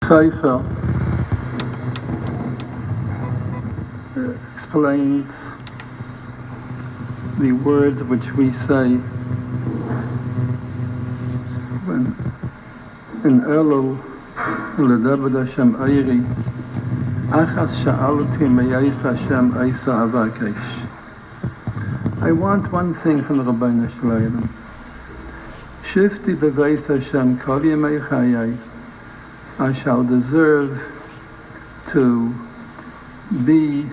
Sefer explains the words which we say when in elul l'david Hashem ayri achas sha'alti meyais Hashem eisa avakesh. I want one thing from the Rabbeinu Shalom. Shifti beveis Hashem kol yemei chayai. I shall deserve to be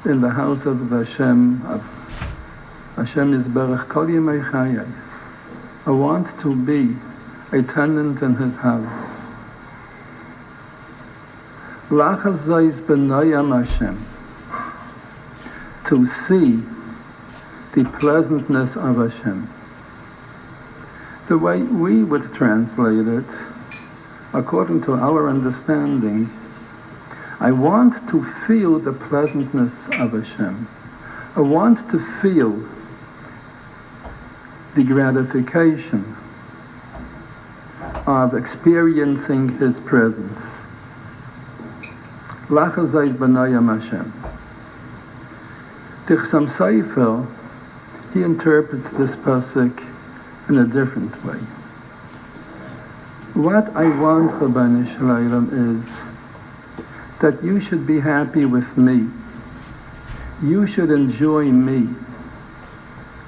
in the house of Hashem Yisberach kol yemei chayai. I want to be a tenant in His house. Lachas zayis b'nayam Hashem. To see the pleasantness of Hashem. The way we would translate it, according to our understanding, I want to feel the pleasantness of Hashem. I want to feel the gratification of experiencing His presence. Lachazayis b'nayam Hashem. Tichsam Sefer, he interprets this pasuk in a different way. What I want, Rabbeinu Shalom, is that you should be happy with me. You should enjoy me.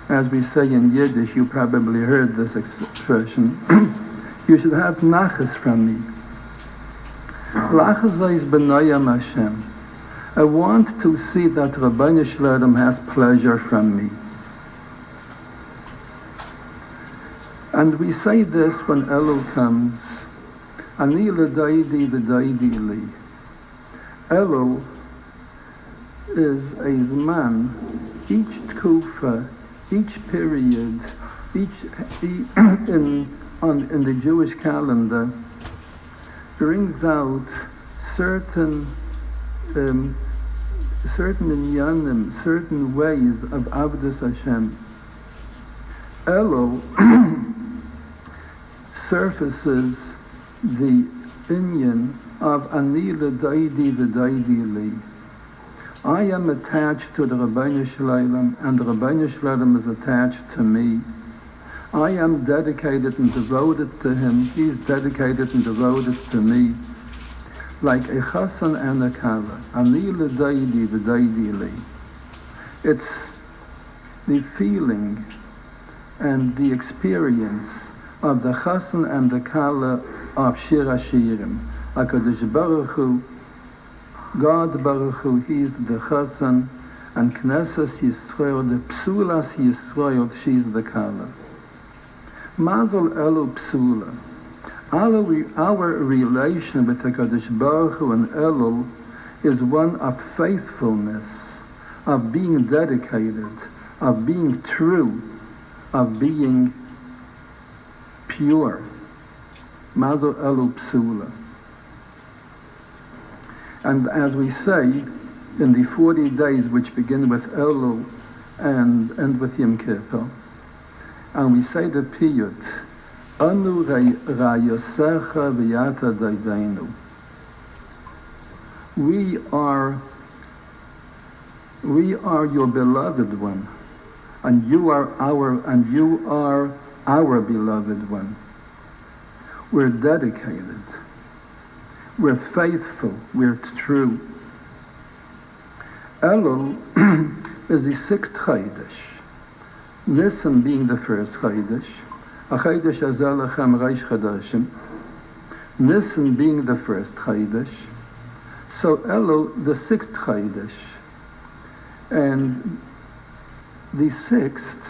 As we say in Yiddish, you probably heard this expression, you should have nachas from me. Lachas is b'nayam Hashem. I want to see that Rabbeinu Shalom has pleasure from me. And we say this when elul comes, Ani l'daidi v'daidi li. Elul is a zman, each tkufa, each period, in the Jewish calendar brings out certain inyanim, certain ways of Avdus Hashem. Elul surfaces the inyan of Ani l'daidi v'daidi li. I am attached to the Rabbeinu Shalom, and the Rabbeinu Shalom is attached to me. I am dedicated and devoted to him. He's dedicated and devoted to me. Like a chassan and a kala. Ani l'daidi v'daidi li. It's the feeling and the experience of the chassan and the kala of Shir HaShirim. HaKadosh Baruch Hu, God Baruch Hu, He's the chassan, and Knesset Yisrael, the Psulas Yisrael, she's the kala. Mazel Elu Psula. Our relation with HaKadosh Baruch Hu and Elul is one of faithfulness, of being dedicated, of being true, of being pure. Mazel Elu Psula. And as we say, in the 40 days which begin with Elul and end with Yom Kippur, and we say the piyut, Anu rayosecha v'yata daydeinu. We are your beloved one, and you are our beloved one. We're dedicated. We're faithful. We're true. Elul is the 6th Chodesh. Nisan being the first Chodesh. A Chodesh Azeh Lechem Reish Chodeshim. Nisan being the first Chodesh. So Elul, the 6th Chodesh. And the 6th,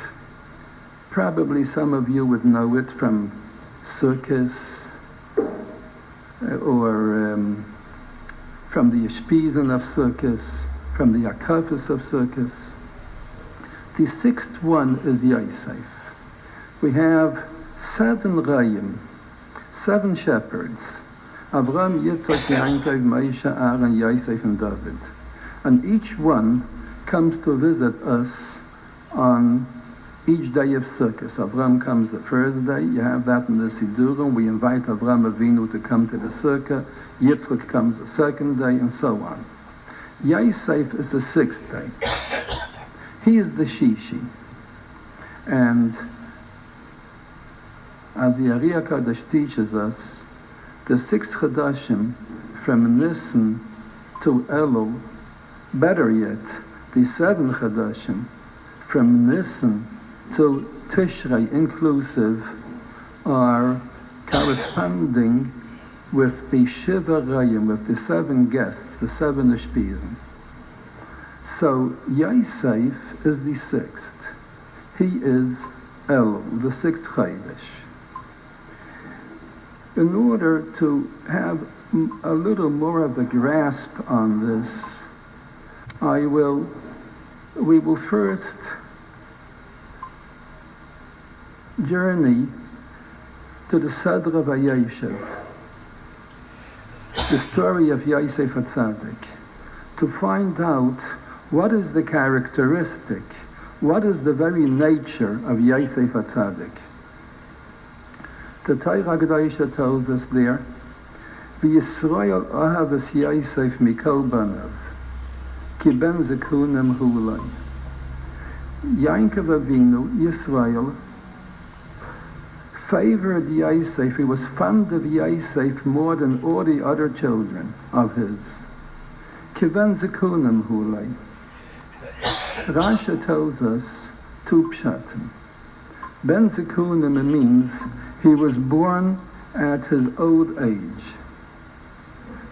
probably some of you would know it from Sukkot, or from the Yeshpizin of Sukkot, from the Akafis of Sukkot. The 6th one is Yosef. We have 7 Rayim, 7 shepherds, Avram, Yitzchak, Yaakov, Moshe, Aaron, Yosef, and David. And each one comes to visit us on each day of Sukkot. Avram comes the first day. You have that in the Sidurim. We invite Avram Avinu to come to the Sukkah. Yitzchak comes the second day, and so on. Yosef is the sixth day. He is the Shishi. And as the Ariya Kadosh teaches us, the 6 Chadashim from Nisan to Elul, better yet, the 7 Chadashim from Nisan to Tishrei inclusive are corresponding with the Shiva Rayim, with the 7 guests, the 7 Ishpizim. So Yosef is the 6th. He is Elul, the 6th Chodesh. In order to have a little more of a grasp on this, we will first journey to the Sedra Vayeshev, the story of Yosef HaTzadik, to find out what is the characteristic, what is the very nature of Yosef HaTzadik. The Torah Kedosha tells us there, V'Yisrael ahavas Yosef mikol banav, ki ben zekunim hulai. Yaakov Avinu, Yisrael, favored Yosef. He was fond of Yosef more than all the other children of his. Ki ben zekunim hulai. Rasha tells us 2 pshatim. Ben zekunim means he was born at his old age.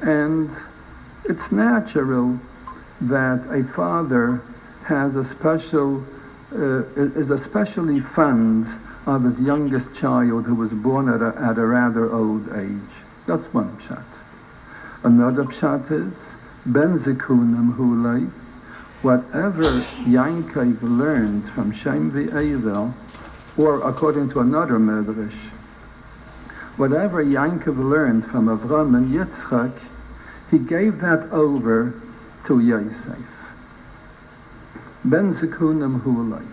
And it's natural that a father has is especially fond of his youngest child who was born at a rather old age. That's one pshat. Another pshat is, Ben zekunim hulei, whatever Yankov learned from Shem v'Evel, or according to another medrash, whatever Yankov learned from Avram and Yitzchak, he gave that over to Yosef. Ben zekunim hulei.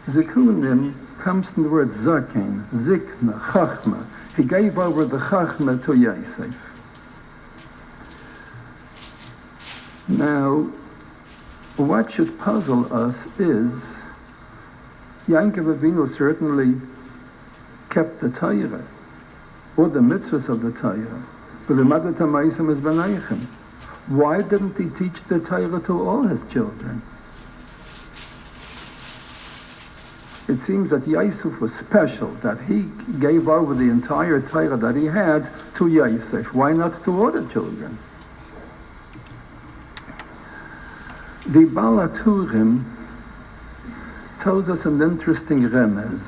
Zekunim comes from the word zaken, zikna, chachma. He gave over the chachma to Yosef. Now, what should puzzle us is, Yaakov Avinu certainly kept the Torah, or the mitzvahs of the Torah, but the mother Tamaisam is Benaichem. Why didn't he teach the Torah to all his children? It seems that Yosef was special, that he gave over the entire Torah that he had to Yosef. Why not to all the children? The Baal HaTurim tells us an interesting remez.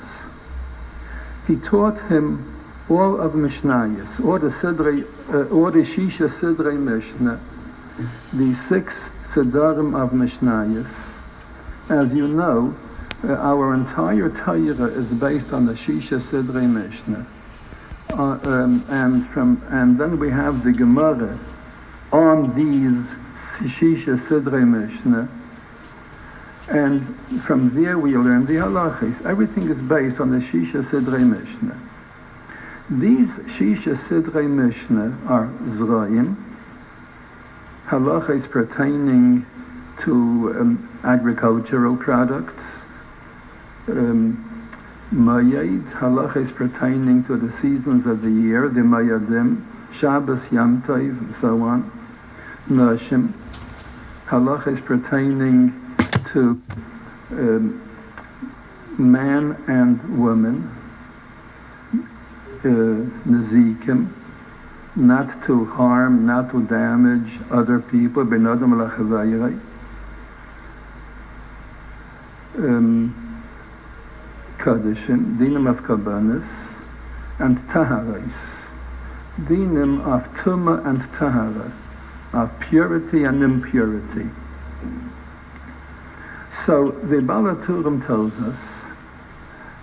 He taught him all of Mishnayos, all the Shisha Sidrei Mishnah, the 6 Siddharim of Mishnayos. As you know, our entire Torah is based on the Shisha Sidrei Mishnah, and then we have the Gemara on these Shisha Sidrei Mishnah, and from there we learn the halachis. Everything is based on the Shisha Sidrei Mishnah. These Shisha Sidrei Mishnah are Zra'im, halachis pertaining to agricultural products, Mayed, halachis pertaining to the seasons of the year, the Mayadim, Shabbos, Yom Tov, and so on. Nashim, halachis pertaining to man and woman, Nezikim, not to harm, not to damage other people, Benadam Lachavayrai. Kadishim, dinim of Kabbanis, and Taharais, dinim of Tumah and Tahara, of purity and impurity. So the Baal HaTurim tells us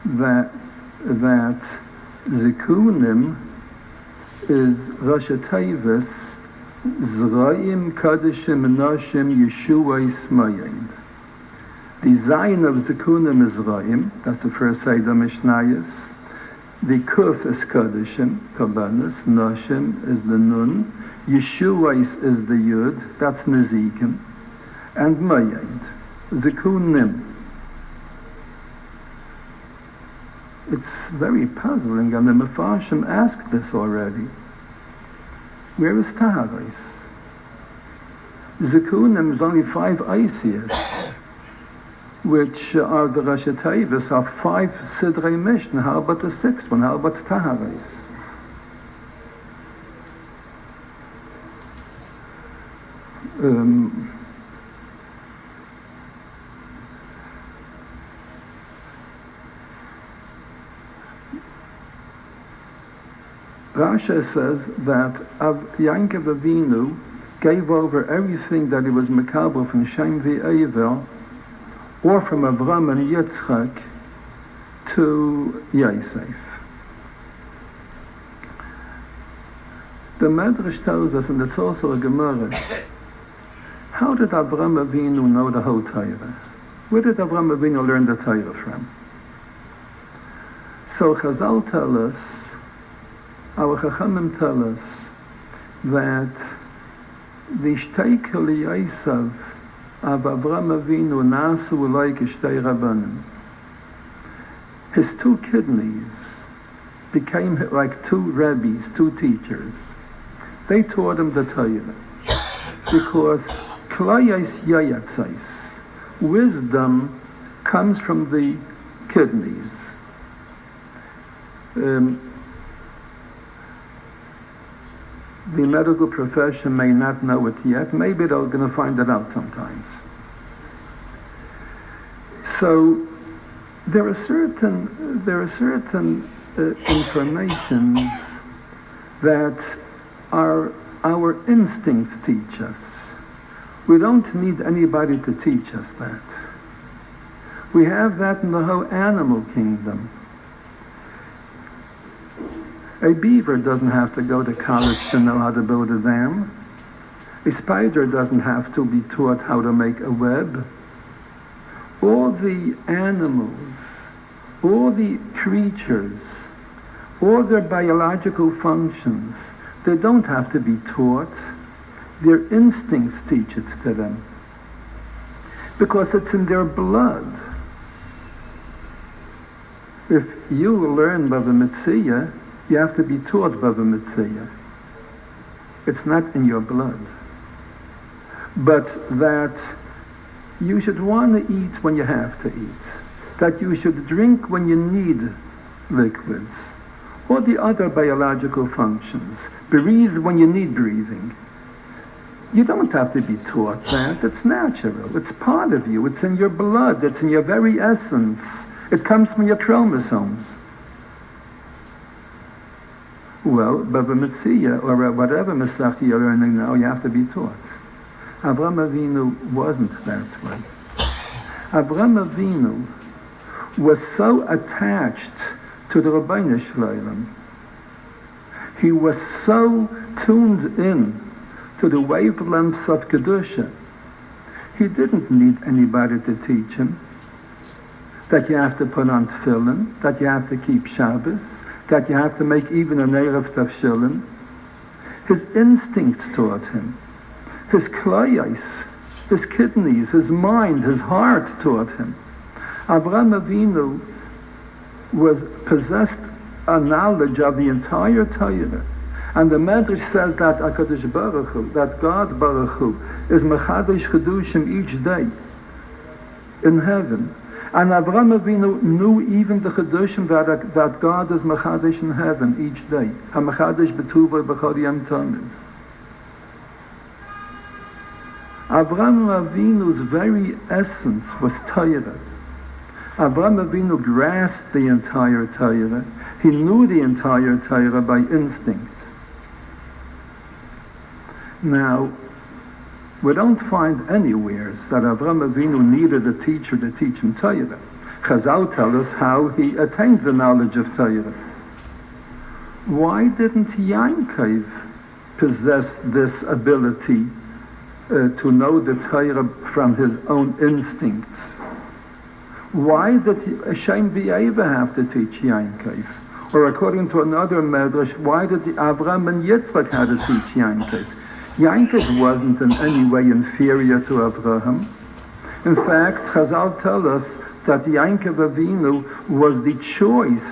that Zikunim is Rosh Tevis Zra'im Kadishim Nashim Yeshua Ismayim. The Zayin of Zikunim is Roim, that's the first side of Mishnayos. The Kuf is Kodeshim, Kabbanis, Noshim is the Nun, Yeshuais is the Yud, that's Nezikim, and Mayed, Zikunim. It's very puzzling, and the Mefarshim asked this already. Where is Taharis? Zikunim is only 5 Aisiyas, which are the Rosh Tevis, are 5 Sidrei Mishnah. How about the 6th one? How about Taharis? Rasha says that Yankov Avinu gave over everything that he was mekabel from Shem v'Evel, or from Avram and Yitzchak, to Yosef. The Medrash tells us, and it's also a Gemara, how did Avram Avinu know the whole Torah? Where did Avram Avinu learn the Torah from? So Chazal tell us, our Chachamim tell us, that the Shteikel Yosef of Avram Avinu nasu like Shtei Rabbanim. His 2 kidneys became like 2 rabbis, 2 teachers. They taught him the Torah because Klayas Yayatzais, wisdom comes from the kidneys. The medical profession may not know it yet. Maybe they're going to find it out sometimes. So there are certain informations that our instincts teach us. We don't need anybody to teach us that. We have that in the whole animal kingdom. A beaver doesn't have to go to college to know how to build a dam. A spider doesn't have to be taught how to make a web. All the animals, all the creatures, all their biological functions, they don't have to be taught. Their instincts teach it to them. Because it's in their blood. If you learn Bava Metzia, you have to be taught Bava Metzia. It's not in your blood. But that you should want to eat when you have to eat. That you should drink when you need liquids. Or the other biological functions. Breathe when you need breathing. You don't have to be taught that. It's natural. It's part of you. It's in your blood. It's in your very essence. It comes from your chromosomes. Well, Bava Metzia, or whatever Masech you're learning now, you have to be taught. Avram Avinu wasn't that way. Avram Avinu was so attached to the Rabbeinu Shleilim. He was so tuned in to the wavelengths of Kedusha. He didn't need anybody to teach him that you have to put on tefillin, that you have to keep Shabbos, that you have to make even an Erev Tafshilin. His instincts taught him. His klayais, his kidneys, his mind, his heart taught him. Avraham Avinu possessed a knowledge of the entire Torah. And the Medrash says that HaKadosh Baruch Hu, that God Baruch Hu, is Mechadesh Chedushim each day in heaven. And Avraham Avinu knew even the Chedushim that God is Mechadesh in heaven each day. HaMechadesh B'tuvah B'chol Yom Tamid. Avraham Avinu's very essence was Torah. Avraham Avinu grasped the entire Torah. He knew the entire Torah by instinct. Now, we don't find anywhere that Avraham Avinu needed a teacher to teach him Torah. Chazal tell us how he attained the knowledge of Torah. Why didn't Yankov possess this ability to know the Torah from his own instincts? Why did Shem V'Eva have to teach Yankov? Or according to another medrash, why did Avraham and Yitzchak have to teach Yankov? Yankov wasn't in any way inferior to Avraham. In fact, Chazal tell us that Yankov Avinu was the choice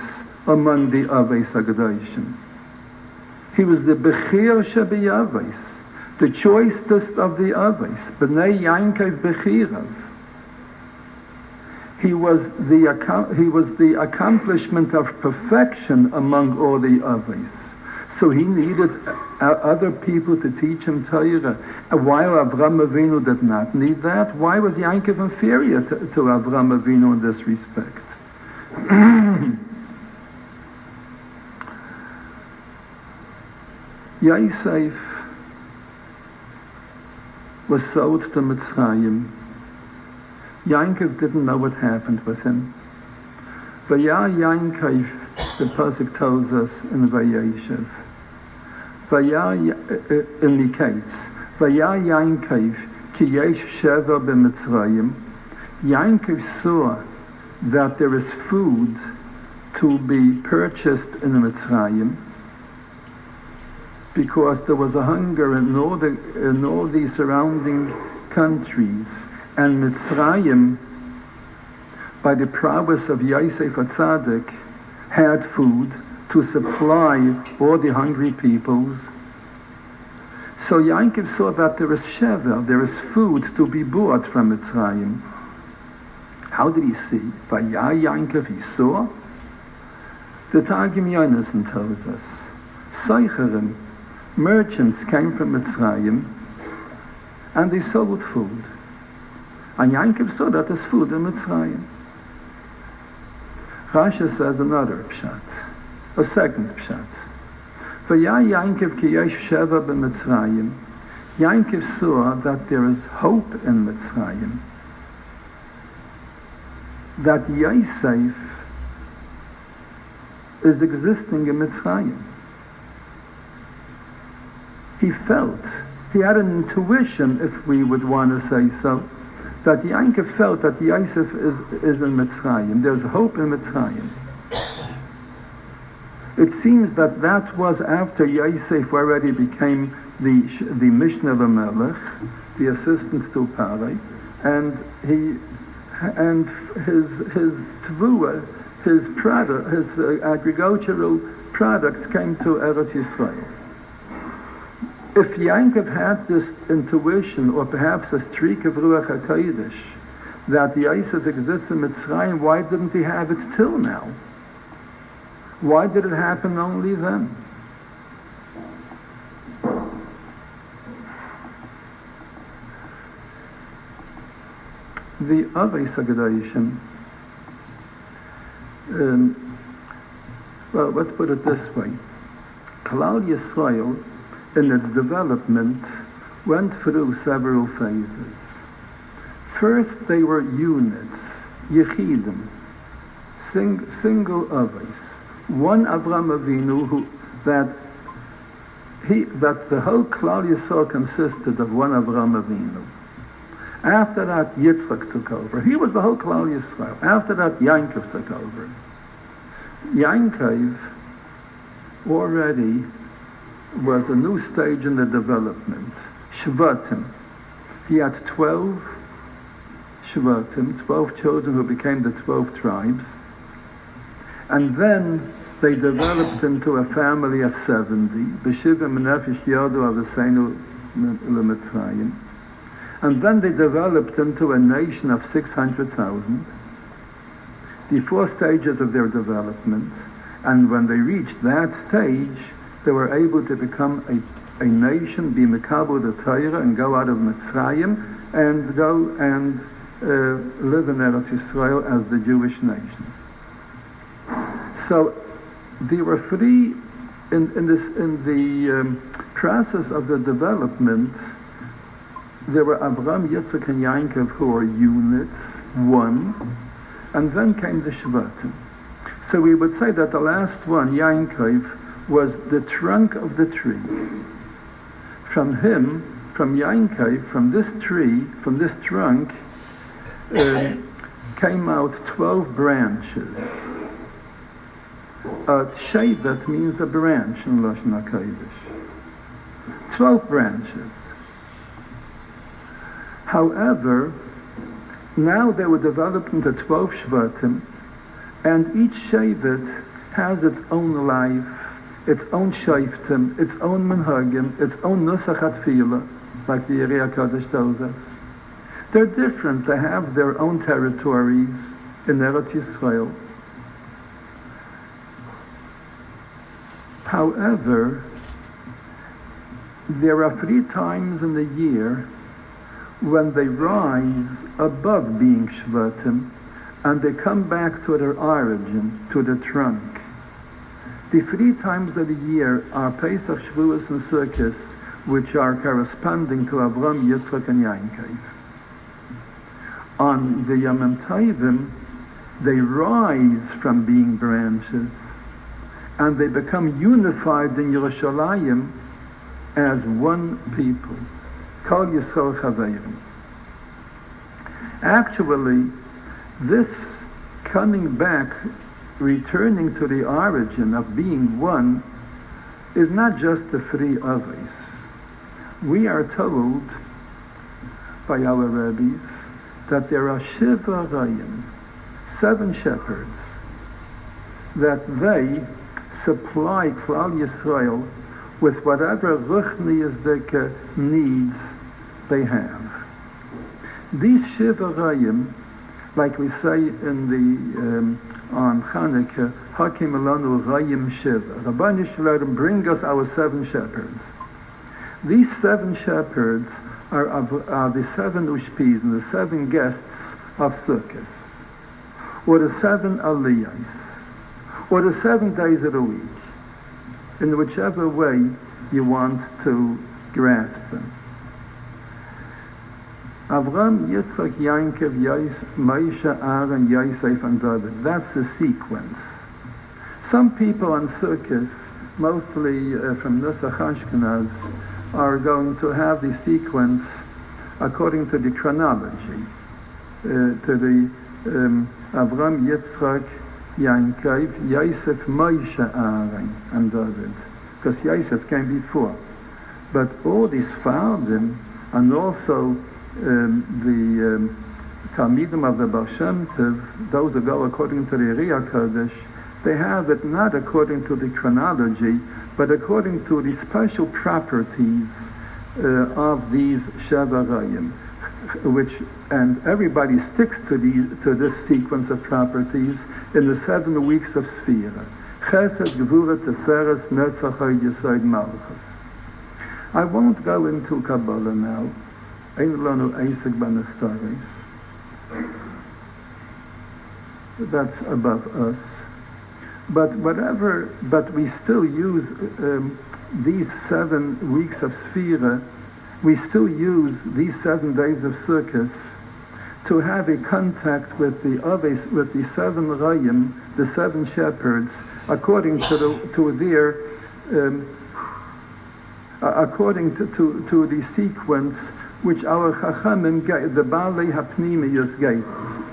among the Avos HaGadoshim. He was the Bechir Shebi Avos, the choicest of the Avos, B'nai Yankov Bechirav. He was the accomplishment of perfection among all the Avos. So he needed other people to teach him Torah. While Avraham Avinu did not need that, why was Yankov inferior to Avraham Avinu in this respect? Yosef was sold to Mitzrayim. Yankov didn't know what happened with him. Vaya Yankov, the pasuk tells us in Vayeshev. Vaya indicates Vaya Yankov ki yesh sheva b'Mitzrayim. Yankov saw that there is food to be purchased in Mitzrayim, because there was a hunger in all the surrounding countries, and Mitzrayim, by the prowess of Yosef HaTzadik, had food to supply all the hungry peoples. So Yankov saw that there is shever, there is food to be bought from Mitzrayim. How did he see? Vaya Yankov, he saw. The Targum Yonasan tells us, Seicherim, merchants came from Mitzrayim and they sold food. And Yankov saw that there's food in Mitzrayim. Rashi says another pshat, a second pshat. Vaya Yankov ki yesh sheva b'Mitzrayim. Yankov saw that there is hope in Mitzrayim, that Yosef is existing in Mitzrayim. He felt, he had an intuition, if we would want to say so, that Yankov felt that Yosef is in Mitzrayim. There's hope in Mitzrayim. It seems that was after Yosef already became the Mishnah Melech, the assistant to Paroi, and his tevuah, his product, his agricultural products came to Eretz Yisrael. If Yankov had this intuition, or perhaps a streak of Ruach HaKodesh, that Yosef exists in Mitzrayim, why didn't he have it till now? Why did it happen only then? The Avos HaGadoshim, well, let's put it this way. Klal Yisrael, in its development, went through several phases. First, they were units, yechidim, single Avos. One Avraham Avinu, that the whole Klal Yisrael consisted of one Avraham Avinu. After that, Yitzchak took over. He was the whole Klal Yisrael. After that, Yankov took over. Yankov already was a new stage in the development. Shvatim. He had 12 Shvatim, 12 children who became the 12 tribes. And then they developed into a family of 70. B'shivim nefesh yodu avosenu l'Mitzrayim. And then they developed into a nation of 600,000. The 4 stages of their development. And when they reached that stage, they were able to become a nation, be mekabel the Torah, and go out of Mitzrayim, and go and live in Eretz Yisrael as the Jewish nation. So they were free in the process of the development. There were Avraham, Yitzchak, and Yankov, who were units, one, and then came the Shvatim. So we would say that the last one, Yankov, was the trunk of the tree. From him, from Yankov, from this tree, from this trunk, came out 12 branches. A shevet means a branch in Lashon HaKodesh. 12 branches. However, now they were developed into 12 Shvatim, and each shevet has its own life, its own shoftim, its own minhagim, its own nusach hatfilah, like the Yerei HaKadosh tells us. They're different. They have their own territories in Eretz Yisrael. However, there are 3 times in the year when they rise above being Shvatim and they come back to their origin, to the trunk. The 3 times of the year are Pesach, Shavuos, and Sukkot, which are corresponding to Avram, Yitzchak, and Yaakov. On the Yom Tovim, they rise from being branches, and they become unified in Yerushalayim as one people. Kol Yisrael Chaveirim. Actually, this coming back, returning to the origin of being one, is not just the 3 others. We are told by our rabbis that there are Shiva Rayim, 7 shepherds, that they supply Klal Yisrael with whatever ruchniyazdike needs they have. These Shiva Rayim, like we say in the on Chanukah, Hakim Elanu Rayim Shiva. Rabbanu Shalom, bring us our 7 shepherds. These 7 shepherds are the 7 ushpizim, the 7 guests of Sukkot, or the 7 aliyahs, or the 7 days of the week, in whichever way you want to grasp them. Avram, Yitzchak, Yaakov, Moshe, Aaron, Yosef, and David. That's the sequence. Some people on Sukkot, mostly from Nusach Ashkenaz, are going to have the sequence according to the chronology, to the Avram, Yitzchak, Yaakov, Yosef, Moshe, Aaron, and David, because Yosef came before. But all these Fardim, and also the Talmidim of the Baal Shem Tov, those who go according to the Yerei HaKadosh, they have it not according to the chronology, but according to the special properties of these Sheva Rayim, and everybody sticks to this sequence of properties in the 7 weeks of Sfira. Chesed, Gevurah, Teferes, Netzach, Yesod, Malchus. I won't go into Kabbalah now. That's above us. But we still use these 7 weeks of Sfira, we still use these 7 days of Sukkot to have a contact with the 7 Rayim, the 7 shepherds, according to the sequence which our Chachamim, the Baalei Hapnimiyus, gave us.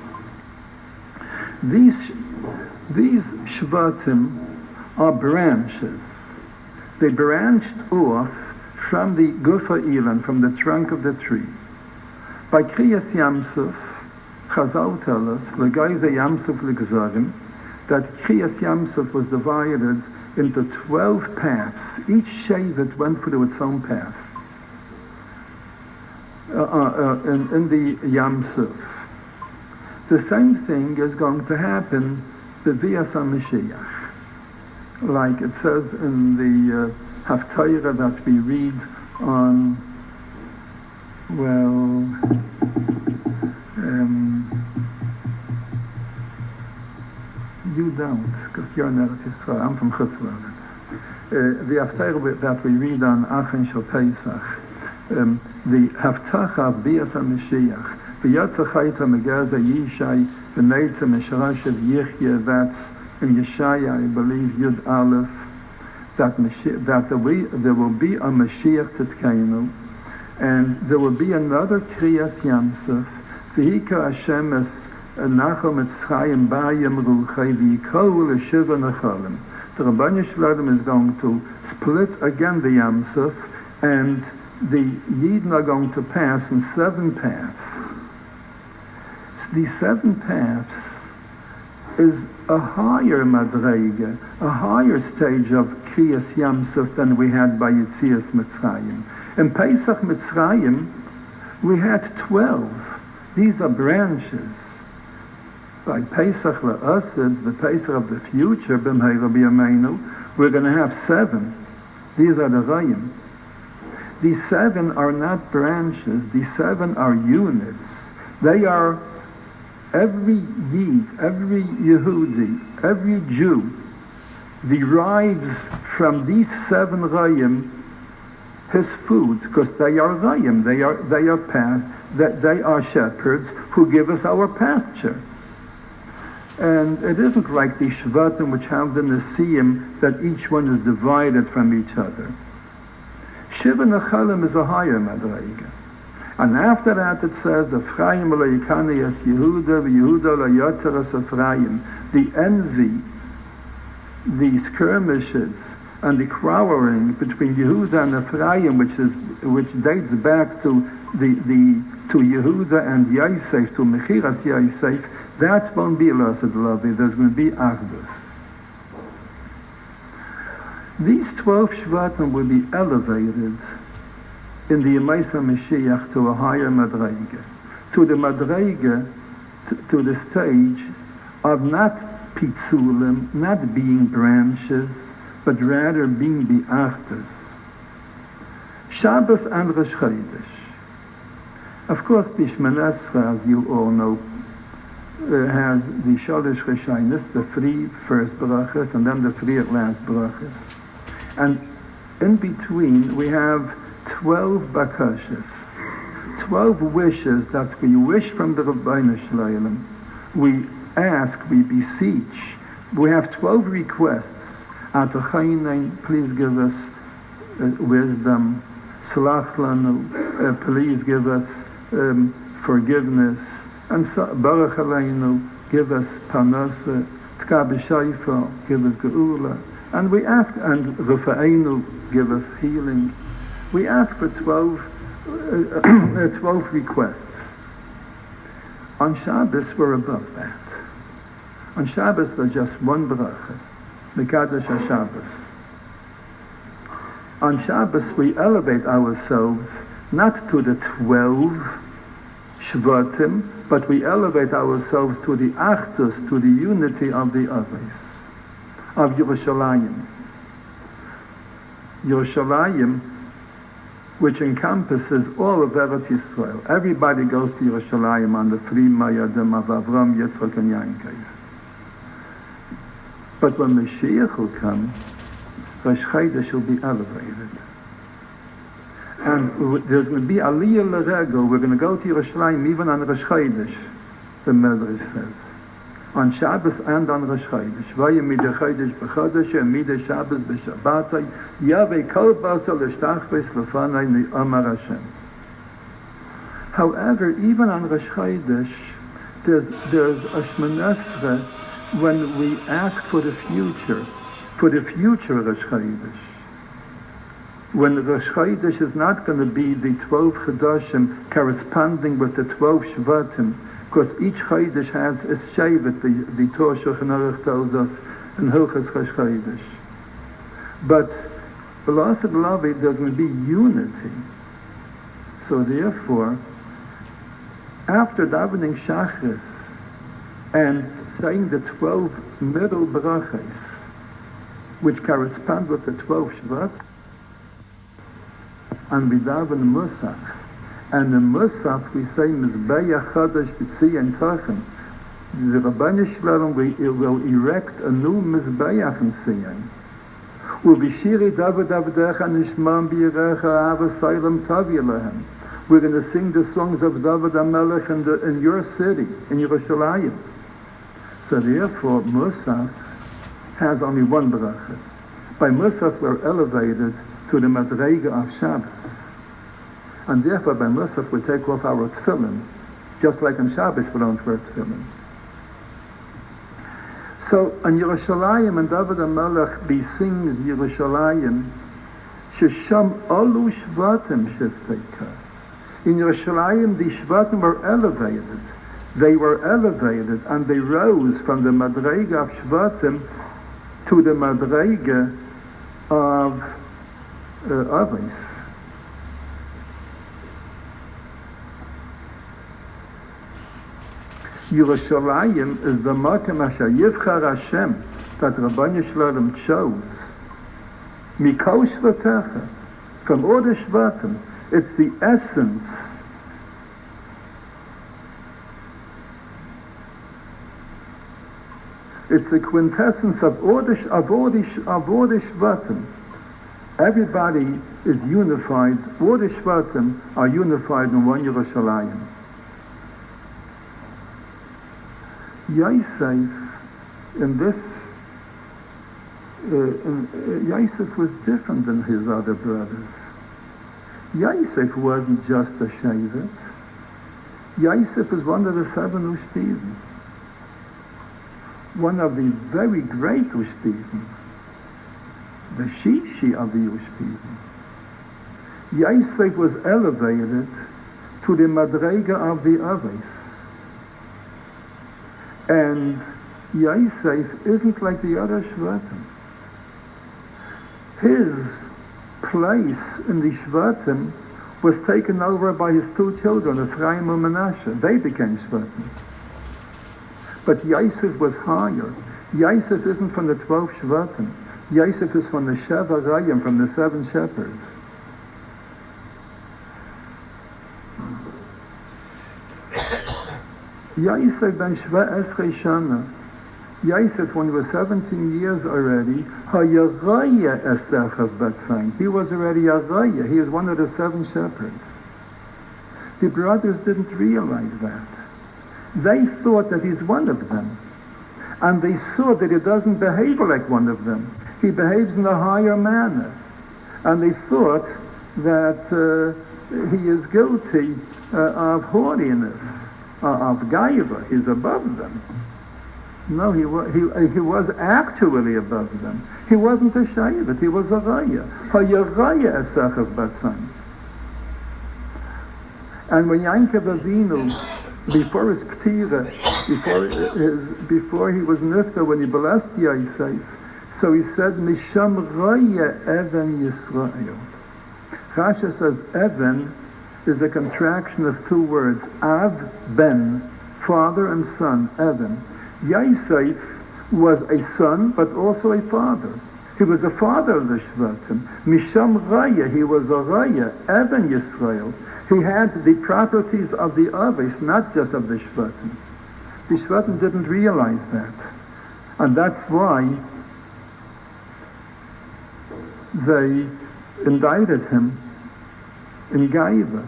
These Shvatim are branches. They branched off from the Gufa Ilan, from the trunk of the tree. By Kriyas Yamsuf, Chazal tell us, L'gaize Yamsuf L'gzarim, that Kriyas Yamsuf was divided into 12 paths. Each shevet went through its own path. In the Yamsuf. The same thing is going to happen the Vias HaMashiach. Like it says in the hatorah that we read on, you don't, because you're in Eretz Yisrael, I'm from Chutz La'aretz. The hatorah that we read on Achen Shel Pesach, the Haftacha of Bias HaMashiach, V'yatzachayta Megaza Yishai, V'neitza Mesharashev Yichye, that's in Yeshaya, I believe, Yud Aleph, that there will be a Mashiach Tzidkeinu, and there will be another Kriyas Yamsuf, V'hika Hashem es Nachum Mitzrayim Bayim Ruchai V'Yikol L'Shiva Nechalim. The Rabbanu Shalom is going to split again the Yam Suf, and the Yidden are going to pass in 7 paths. These 7 paths is a higher madrega, a higher stage of Kriyas Yam Suf than we had by Yitzias Mitzrayim. In Pesach Mitzrayim, we had 12. These are branches. By Pesach La'asid, the Pesach of the future, B'mheira B'yameinu, we're going to have 7. These are the Rayim. These 7 are not branches. These 7 are units. They are every Yid, every Yehudi, every Jew derives from these 7 Rayim his food, because they are Rayim. They are shepherds who give us our pasture. And it isn't like the Shvatim which have the Nesiim, that each one is divided from each other. Shiva Nechalim is a higher Madreiga. And after that it says, Ephraim lo yikane es Yehuda, v'Yehuda lo yotzer es Ephraim. The envy, the skirmishes, and the quarreling between Yehuda and Ephraim, which dates back to Yehuda and Yosef, to Mechiras Yosef, that won't be Lasad Lavi. There's going to be Achdus. These 12 Shvatim will be elevated in the Yemaisa Mashiach to a higher Madreiga, to the Madreiga, to the stage of not Pitzulim, not being branches, but rather being the Achdus. Shabbos and Rosh Chodesh. Of course, the Shemona Esrei, as you all know, has the Shalosh Rishaynis, the 3 first brachas, and then the 3 last brachas. And in between, we have 12 bakashas, 12 wishes that we wish from the Rabbeinu Shalom. We ask, we beseech. We have 12 requests. Atochayin, please give us wisdom. Salach lanu, please give us forgiveness. And Baruch Aleinu, give us parnasa. Tka b'shayfa, give us geula. And we ask, and Rufa'enu, give us healing. We ask for 12 requests. On Shabbos, we're above that. On Shabbos, there's just one bracha, Mekadosh HaShabbos. On Shabbos, we elevate ourselves not to the 12 Shvatim, but we elevate ourselves to the Achdus, to the unity of the others, of Yerushalayim. Yerushalayim, which encompasses all of Eretz Yisrael. Everybody goes to Yerushalayim on the 3 Mayadim of Avram, Yitzchak, and Yankov. But when Mashiach will come, Rosh Chodesh will be elevated. And there's going to be Aliyah L'Regel. We're going to go to Yerushalayim even on Rosh Chodesh, the Medrash says. On Shabbos and on Rosh Chodesh. Vayim midei Chodesh b'Chodesh, midei Shabbos b'Shabbatay, Yavei kol basar l'shtachves lefanai ni'amar Hashem. However, even on Rosh Chodesh, there's a Shemona Esrei when we ask for the future Rosh Chodesh. When Rosh Chodesh is not going to be the 12 Chadashim corresponding with the 12 Shvatim, because each Chodesh has a Shevet, the Torah Shulchan Aruch tells us in Hilchos Rosh Chodesh. But B'Lasad Lavi, there's going to be unity. So therefore, after davening Shachris and saying the 12 middle brachas, which correspond with the 12 Shvat, and we daven Musaf. And in Musaf we say Mizbeach Chadash B'Tziyah and Tachem. The Rabbanu Shalom will erect a new Mizbeach in Tzion. Uvishiri David Avdecha Nishman B'Yirecha Avasaylam Tavi Lehem. We're going to sing the songs of David HaMelech in your city, in Yerushalayim. So therefore, Musaf has only one bracha. By Musaf we're elevated to the Madreiga of Shabbos. And therefore by Musaf we take off our tefillin, just like on Shabbos we don't wear tefillin. So on Yerushalayim, and David HaMelech besings Yerushalayim, Shesham Olu Shvatim Shifteka. In Yerushalayim, the Shvatim were elevated. They were elevated, and they rose from the Madrega of Shvatim to the Madrega of Avos. Yerushalayim is the Makom Asher Yivchar Hashem that Rabbeinu Shalom chose. Mikol Shvatecha, from all the Shvatim, it's the essence. It's the quintessence of all the Shvatim. Everybody is unified. All the Shvatim are unified in one Yerushalayim. Yosef, in this, Yosef was different than his other brothers. Yosef wasn't just a shevet. Yosef is one of the 7 Ushpizim. One of the very great Ushpizim. The Shishi of the Ushpizim. Yosef was elevated to the Madrega of the Avos. And Yosef isn't like the other Shvatim. His place in the Shvatim was taken over by his 2 children, Ephraim and Menashe. They became Shvatim. But Yosef was higher. Yosef isn't from the 12 Shvatim. Yosef is from the Sheva Rayim, from the 7 shepherds. Yosef ben Shva Esrei Shana. Yosef, when he was 17 years already, Hayaraya Esechav Batzain. He was already a Raya. He was one of the 7 shepherds. The brothers didn't realize that. They thought that he's one of them. And they saw that he doesn't behave like one of them. He behaves in a higher manner. And they thought that he is guilty of haughtiness. Of Gaiva, he's above them. No, he was actually above them. He wasn't a Shevet, he was a Raya. Hayaraya Esachav Batzain. And when Yankov Avinu, before his Ketira, before he was Nifta, when he blessed Yosef, so he said, Misham Raya Even Yisrael. Rashi says, Even is a contraction of 2 words, Av, Ben, father and son, Evan. Yosef was a son, but also a father. He was a father of the Shvatim. Misham Raya, he was a Raya, Evan Yisrael. He had the properties of the Avos, not just of the Shvatim. The Shvatim didn't realize that. And that's why they indicted him in Gaiva.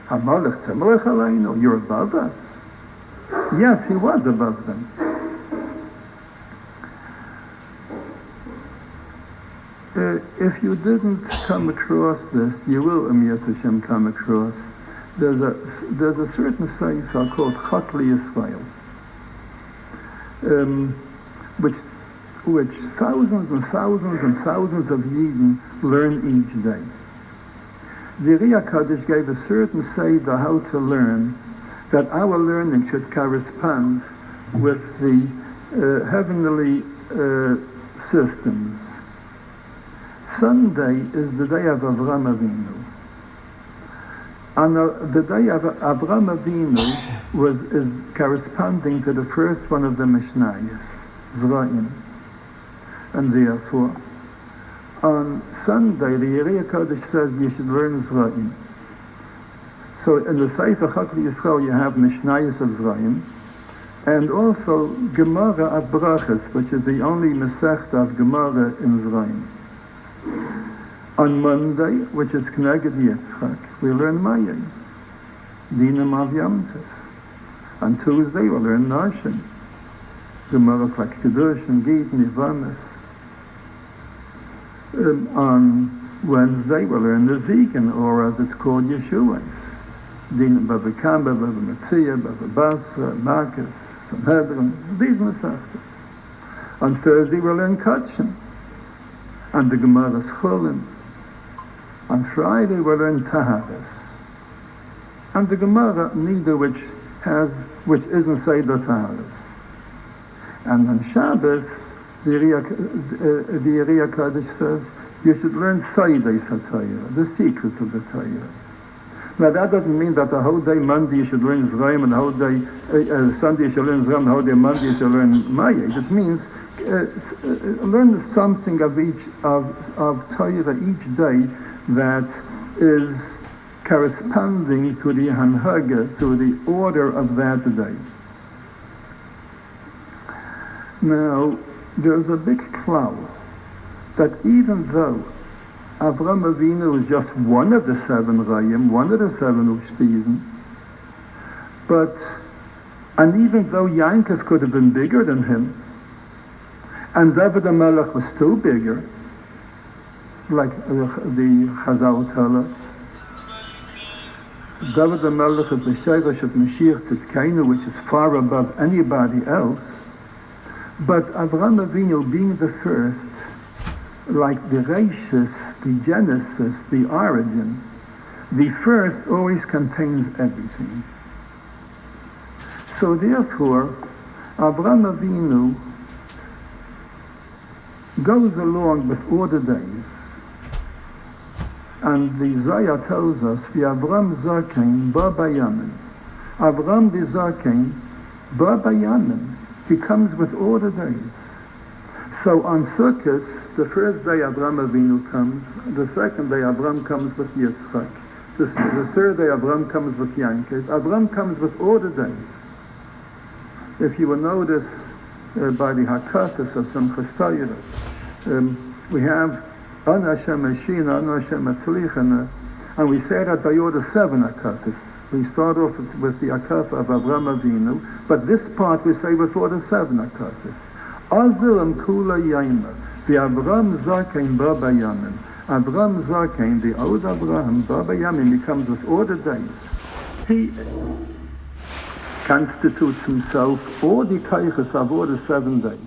Hamalech Tamalech Aleinu, you're above us. Yes, he was above them. If you didn't come across this, you will, Yas Hashem, come across. There's a certain sefer called Chatli Yisrael, which thousands and thousands and thousands of Yidden learn each day. The Riyah Kaddish gave a certain seder how to learn, that our learning should correspond with the heavenly systems. Sunday is the day of Avram Avinu. And the day of Avram Avinu is corresponding to the first one of the Mishnayos, Zra'im. And therefore, on Sunday, the Yerei Kodesh says you should learn Zra'im. So in the Sefer Chatli Yisrael you have Mishnayos of Zra'im, and also Gemara of Brachas, which is the only Masechta of Gemara in Zra'im. On Monday, which is Kneged Yitzchak, we learn Mayim, Dinam of Yom Tov. On Tuesday, we learn Nashim, Gemaras like Kedush and Git and Yivamis. On Wednesday, we learn the Zikin, or as it's called, Yeshuas. Dinam Bava Kamba, Bava Metzia, Bava Basra, Marcus, Sanhedrin, these Masechtas. On Thursday we'll learn Kachim, and the Gemara's Chulim. On Friday we'll learn Taharis, and the Gemara Nida, which isn't Seder Taharis. And on Shabbos, the Yeriya Kaddish says you should learn Seides hatorah, the secrets of the Torah. Now that doesn't mean that the whole day Monday you should learn Zrayim, and the whole day Sunday you should learn Zrayim, and the whole day Monday you should learn Mayed. It means learn something of each of Torah each day that is corresponding to the Hanhaga, to the order of that day. Now, there's a big cloud that even though Avram Avinu is just one of the 7 Rayim, one of the 7 Ushpizim, and even though Yankov could have been bigger than him, and David HaMelech was still bigger, like the Chazal tell us, David HaMelech is the Sheresh of Mashiach Tzidkenu, which is far above anybody else. But Avram Avinu being the first, like the Reishis, the Genesis, the origin, the first always contains everything. So therefore, Avram Avinu goes along with all the days. And the Zohar tells us, the Avram Zaken ba bayamin. Avram the Zaken ba bayamin. He comes with all the days. So on Sukkot, the first day Avram Avinu comes, the second day Avram comes with Yitzchak, the third day Avram comes with Yankov. Avram comes with all the days. If you will notice by the Hakafis of some Torah, we have An Hashem Eshina, An Hashem Etzlichana, and we say that by all the 7 Hakafis. We start off with the Akaf of Avram Avinu, but this part we say before the 7 Akafis. Azilam Kula Yaima, the Avram Zaken Baba Yamin. Avram Zaken, the old Avraham Baba Yamin, becomes with all the days. He constitutes himself all the Kaiches of all the 7 days.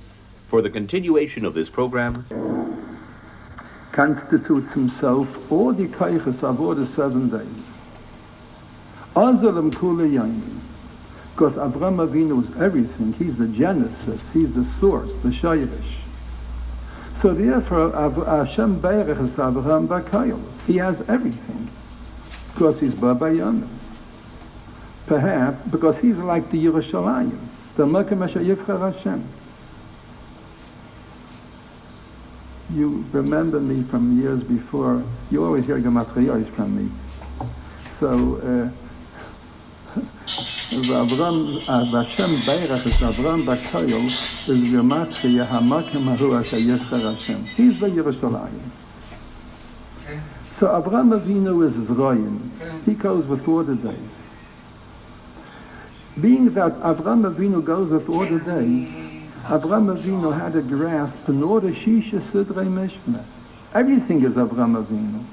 For the continuation of this program, constitutes himself all the Kaiches of all the 7 days. Azalam Kula Yamin. Because Avram Avinu is everything. He's the Genesis. He's the source, the Shayrish. So therefore, Hashem Beirech is Avraham Bakayel. He has everything. Because he's Baba Yamin. Perhaps because he's like the Yerushalayim, the Makom Asher Yivchar Hashem. You remember me from years before. You always hear Gematriyos from me. So, Avram, Hashem Beirach is Avram Bakayel, is Gematriya HaMakom Ahu Asher Yivchar Hashem. He's the Yerushalayim. So Avram Avinu is Zrayim. He goes with all the days. Being that Avram Avinu goes with all the days, Avram Avinu had a grasp in all the Shisha Sidrei Mishnah. Everything is Avram Avinu.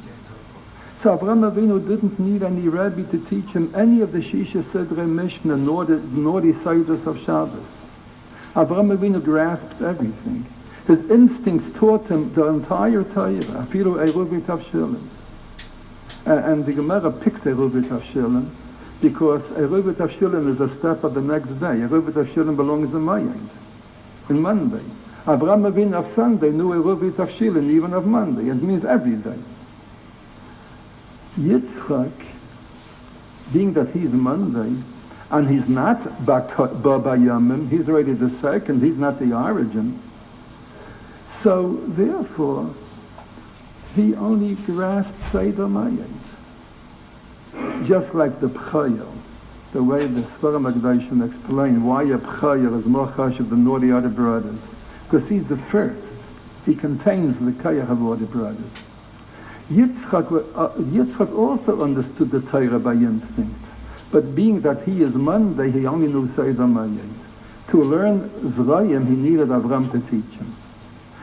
So Avram Avinu didn't need any rabbi to teach him any of the Shisha Sidrei Mishnah, nor the Seidos of Shabbos. Avram Avinu grasped everything. His instincts taught him the entire Torah, Afilu Eruv Tavshilim. And the Gemara picks Eruv Tavshilim because Eruv Tavshilim is a step of the next day. Eruv Tavshilim belongs in Mayed, in Monday. Avram Avinu of Sunday knew Eruv Tavshilim even of Monday. It means every day. Yitzchak, being that he's Monday, and he's not Baba Yamim, he's already the second, he's not the origin. So therefore, he only grasped Seder Mayed. Just like the Pchayel, the way the Sfarim Agdashim explain why a Pchayel is more chashuv than all the other brothers. Because he's the first. He contains the Kayach of all the brothers. Yitzchak also understood the Torah by instinct. But being that he is Monday, he only knew Seder Mayed. To learn Zrayim, he needed Avram to teach him.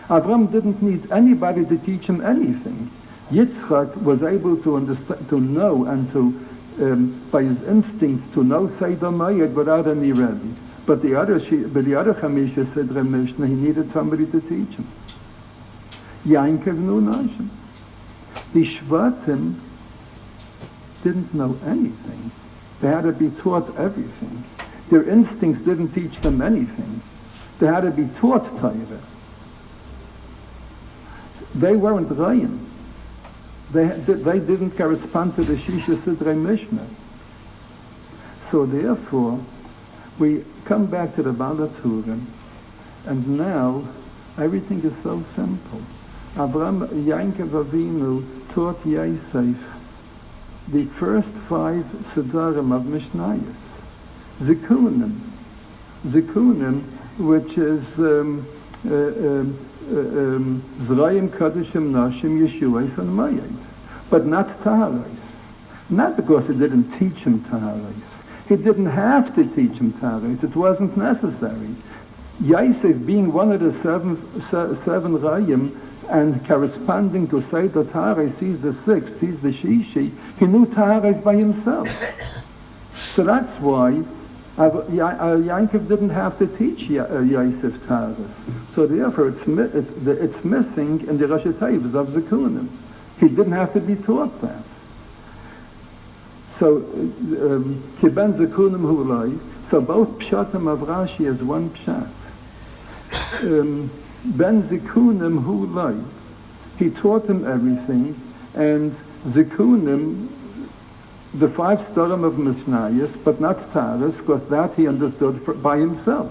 Avram didn't need anybody to teach him anything. Yitzchak was able to understand, to know, and to, by his instincts, to know Seder Mayed without any rabbi. But the other Chamisha Sidra Mishnah, he needed somebody to teach him. Yankov knew nothing. The Shvatim didn't know anything. They had to be taught everything. Their instincts didn't teach them anything. They had to be taught Torah. They weren't Rayim. They didn't correspond to the Shisha Sidrei Mishnah. So therefore, we come back to the Balaturah, and now everything is so simple. Yankov Avinu taught Yosef the first 5 Siddharim of Mishnayos. Zikunim, which is Zrayim Kadishim Nashim Yeshuais and Mayed, but not Taharais. Not because he didn't teach him Taharais. He didn't have to teach him Taharais. It wasn't necessary. Yosef, being one of the seven Rayim and corresponding to Seder Taharais, sees the 6th, sees the Shishi, he knew Taharais by himself. So that's why Yankov didn't have to teach Yosef Taharais. So therefore it's missing in the Rashi Teivos of Zikunim. He didn't have to be taught that. So Kiben Zikunim Hulai, so both Pshatim of Rashi is one Pshat. Ben Zikunim Hulai, he taught him everything, and Zikunim, the 5 Starim of Mishnayos, but not Taharos, because that he understood by himself.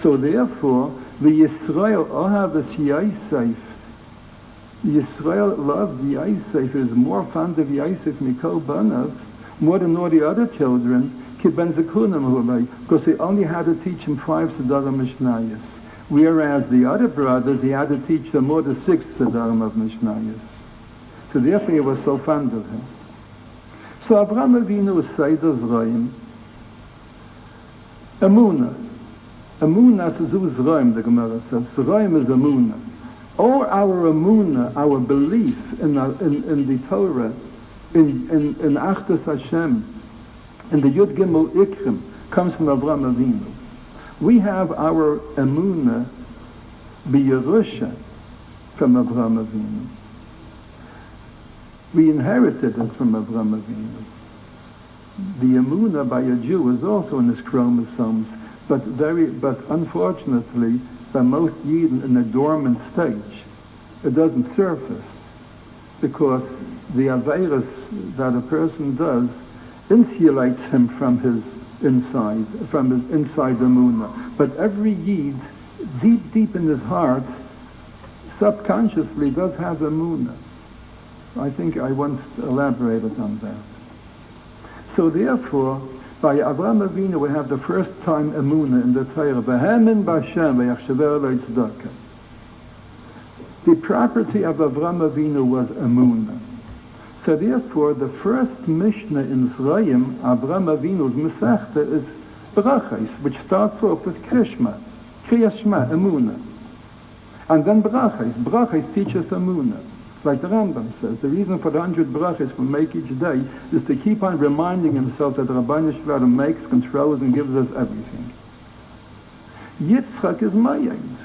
So therefore, the Yisrael Ohavas Yosef, Yisrael loved Yosef, is more fond of Yosef Mikol Banav, more than all the other children, Kiben Zikunim Hulai, because he only had to teach him 5 Siddharim Mishnayos. Whereas the other brothers, he had to teach them more the 6 Siddharim of Mishnayos. So therefore he was so fond of him. So Avraham Avinu is Seder Zrayim. Emunah. Emunah is Zrayim, the Gemara says. Zrayim is Emunah. All our Emunah, our belief in the Torah, in Achdus Hashem, in the Yud Gimel Ikrim, comes from Avraham Avinu. We have our Emunah B'Yerusha from Avraham Avinu. We inherited it from Avraham Avinu. The Emunah by a Jew is also in his chromosomes, but unfortunately, by most Yidden in a dormant stage. It doesn't surface, because the Aveirus that a person does insulates him from his inside Emunah. But every Yid, deep in his heart, subconsciously does have Emunah. I think I once elaborated on that. So therefore, by Avraham Avinu we have the first time Emunah in the Torah. V'hemin b'Hashem v'yachshaver lo tzedakah. The property of Avraham Avinu was Emunah. So therefore, the first Mishnah in Zrayim, Avraham Avinu's Masechta, is Brachos, which starts off with Kriyas Shema, Emunah. And then Brachos. Brachos teaches Emunah. Like the Rambam says, the reason for the 100 brachos we make each day is to keep on reminding himself that the Rabbeinu Shalom makes, controls, and gives us everything. Yitzchak is Mayed.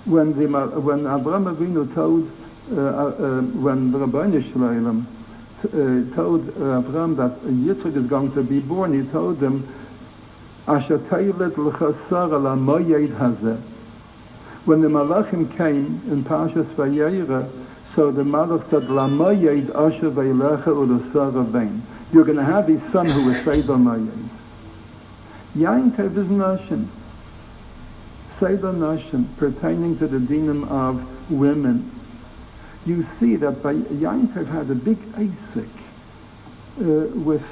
When Avraham Avinu told, when the Rabbeinu Shalom told Avraham that Yitzchak is going to be born, he told him, Asher teilet l'chasar ala Mayed hazeh. When the Malachim came in Parshas Vayera, so the Malach said, Lamayed asher veilecha u'lasara bein. You're going to have a son who is Seder Mayed. Yankov is Nashim. Seder Nashim, pertaining to the dinim of women. You see that by Yankov had a big asik with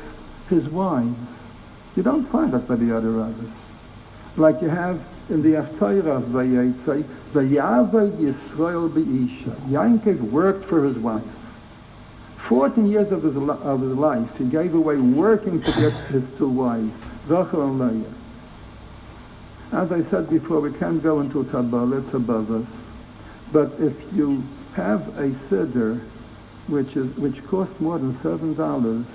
his wives. You don't find that by the other rabbis. Like you have in the hatorah of Vayetze, Vayaved Yisrael Be'isha. Yankov worked for his wife. 14 years of his life, he gave away working to get his 2 wives, Rachel and Leah. As I said before, we can't go into Kabbalah, it's above us. But if you have a siddur which costs more than $7,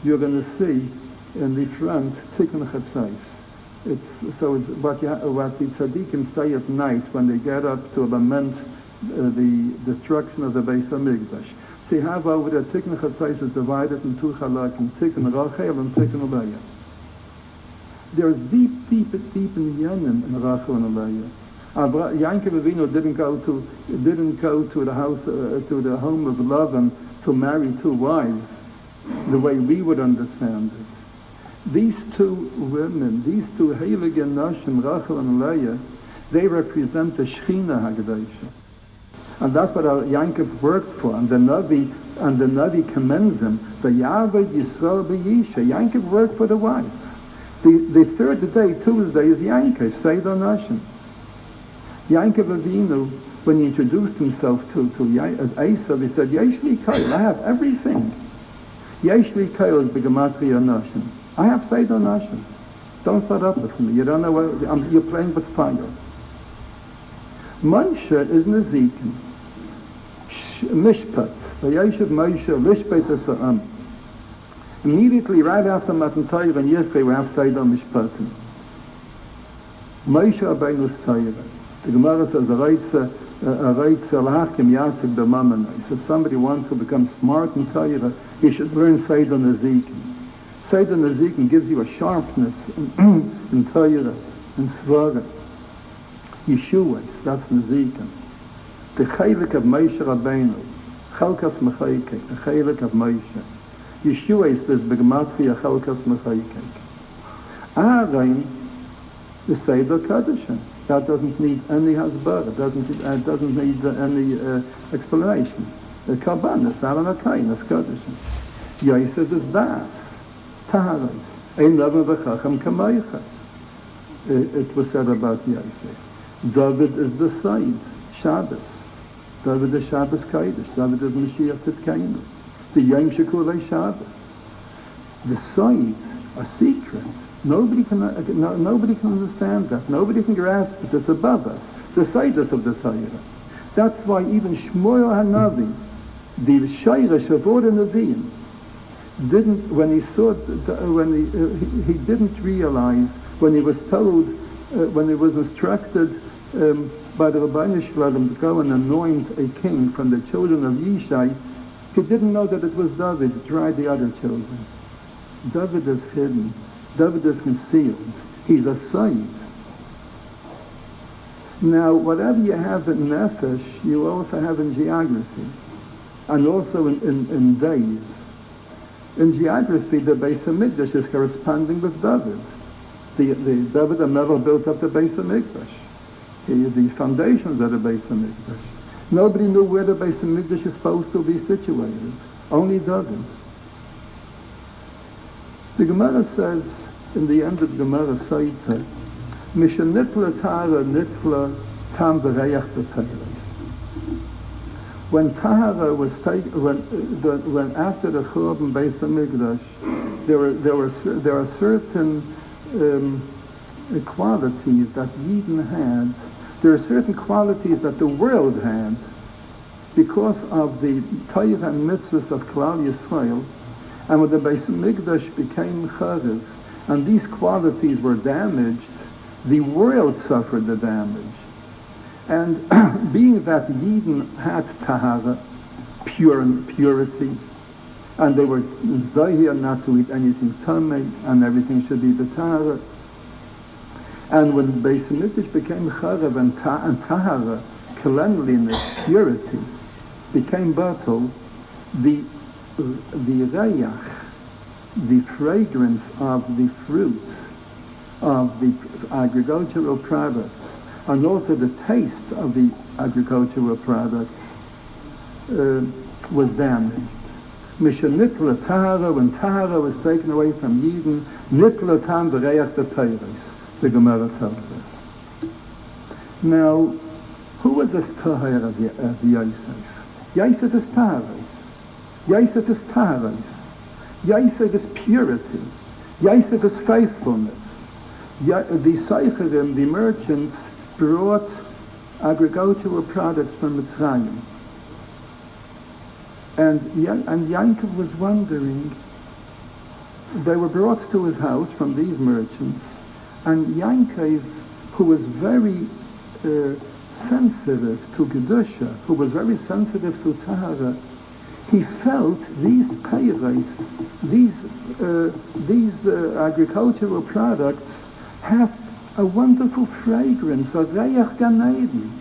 you're going to see in the front Tikkun Chatzais. It's what the tzaddikim say at night when they get up to lament the destruction of the Beis Hamikdash. So you have over there Tikkun Chatzais is divided in two halakim, Tikkun Rachel and Tikkun Leah. There's deep in Yemen in Rachel and Leah. Yankov Avinu didn't go to the house to the home of Lavan to marry two wives, the way we would understand it. These two women, these two heilige nashim, Rachel and Leah, they represent the Shechina Hagdasha, and that's what Yankov worked for. And the Navi commends him. The Yaved Yisrael B'Yisha. Yankov worked for the wife. The third day, Tuesday, is Yankov Seder Nashim. Yankov Avinu, when he introduced himself to Esav, he said, Yesh li Kol, I have everything. Yesh li Kol is B'Gematria Nashim. I have Seder Nashim. Don't start up with me. You don't know what, you're playing with fire. Moshe is Nezikin. Mishpat. V'yeshiv Moshe Lishpet Esa'am. Immediately, right after Matan Torah and yesterday, we have Seder Mishpatim. Moshe Rabbeinu's Torah. The Gemara says, if somebody wants to become smart in Torah, he should learn Seder Nezikin. Seder Nezikin gives you a sharpness in Torah, in Svara. Yeshuas, that's Nezikin. The Chaylik of Moshe Rabbeinu, Chalkas Mechaykek, the Chaylik of Moshe. Yeshua is this B'Gematria Chalkas Mechaykek. Aaron, the Seder Kaddish. That doesn't need any hasbara, doesn't need any explanation. The Karban, the Saran HaKain, the Kaddish. Yosef is Das, Taharas, Ein Levin V'Chacham Kamaycha. It was said about Yosef. David is the Said, Shabbos. David is Shabbos Kodesh. David is Mashiach Tzidkenu. The Yom Shekulei Shabbos. The Said, a secret. Nobody can understand that. Nobody can grasp it. It's above us. The Saidus of the Torah. That's why even Shmuel HaNavi, the Shayresh of all the Nevi'im, didn't, when he saw, he didn't realize, when he was told, when he was instructed by the Rabbeinu Shalom to go and anoint a king from the children of Yishai, he didn't know that it was David. He tried the other children. David is hidden. David is concealed. He's a Said. Now, whatever you have in Nefesh, you also have in geography, and also in days. In geography, the Beis Hamikdash is corresponding with David. The David HaMelech built up the Beis Hamikdash. The foundations of the Beis Hamikdash. Nobody knew where the Beis Hamikdash is supposed to be situated. Only David. The Gemara says, in the end of Gemara Saita, Mishanitla Tara Nitla Tam V'Reach B'Peiros. When Tahara was taken, when after the Churban Beis Hamikdash, there are certain qualities that Yidden had. There are certain qualities that the world had because of the Torah and mitzvahs of Klal Yisrael. And when the Beis Hamikdash became Charev, and these qualities were damaged, the world suffered the damage. And being that Yidden had Tahara, purity, and they were Zahir not to eat anything Tamei, and everything should be B'Tahara. And when Beis Hamikdash became Charev and Tahara, cleanliness, purity, became battle, the rayach, the fragrance of the fruit, of the agricultural products, and also the taste of the agricultural products was damaged. Misha nitla tahara, when tahara was taken away from Yidden, nitla tam v'reach b'peiros, the Gemara tells us. Now, who was this tahar as Yosef? Yosef is taharos. Yosef is taharos. Yosef is purity. Yosef is faithfulness. The Seicherim, the merchants, brought agricultural products from Mitzrayim. And Yankov was wondering, they were brought to his house from these merchants, And Yankov, who was very sensitive to Kedusha, who was very sensitive to Tahara, he felt these peiros, these agricultural products have a wonderful fragrance, a reich gan Eden.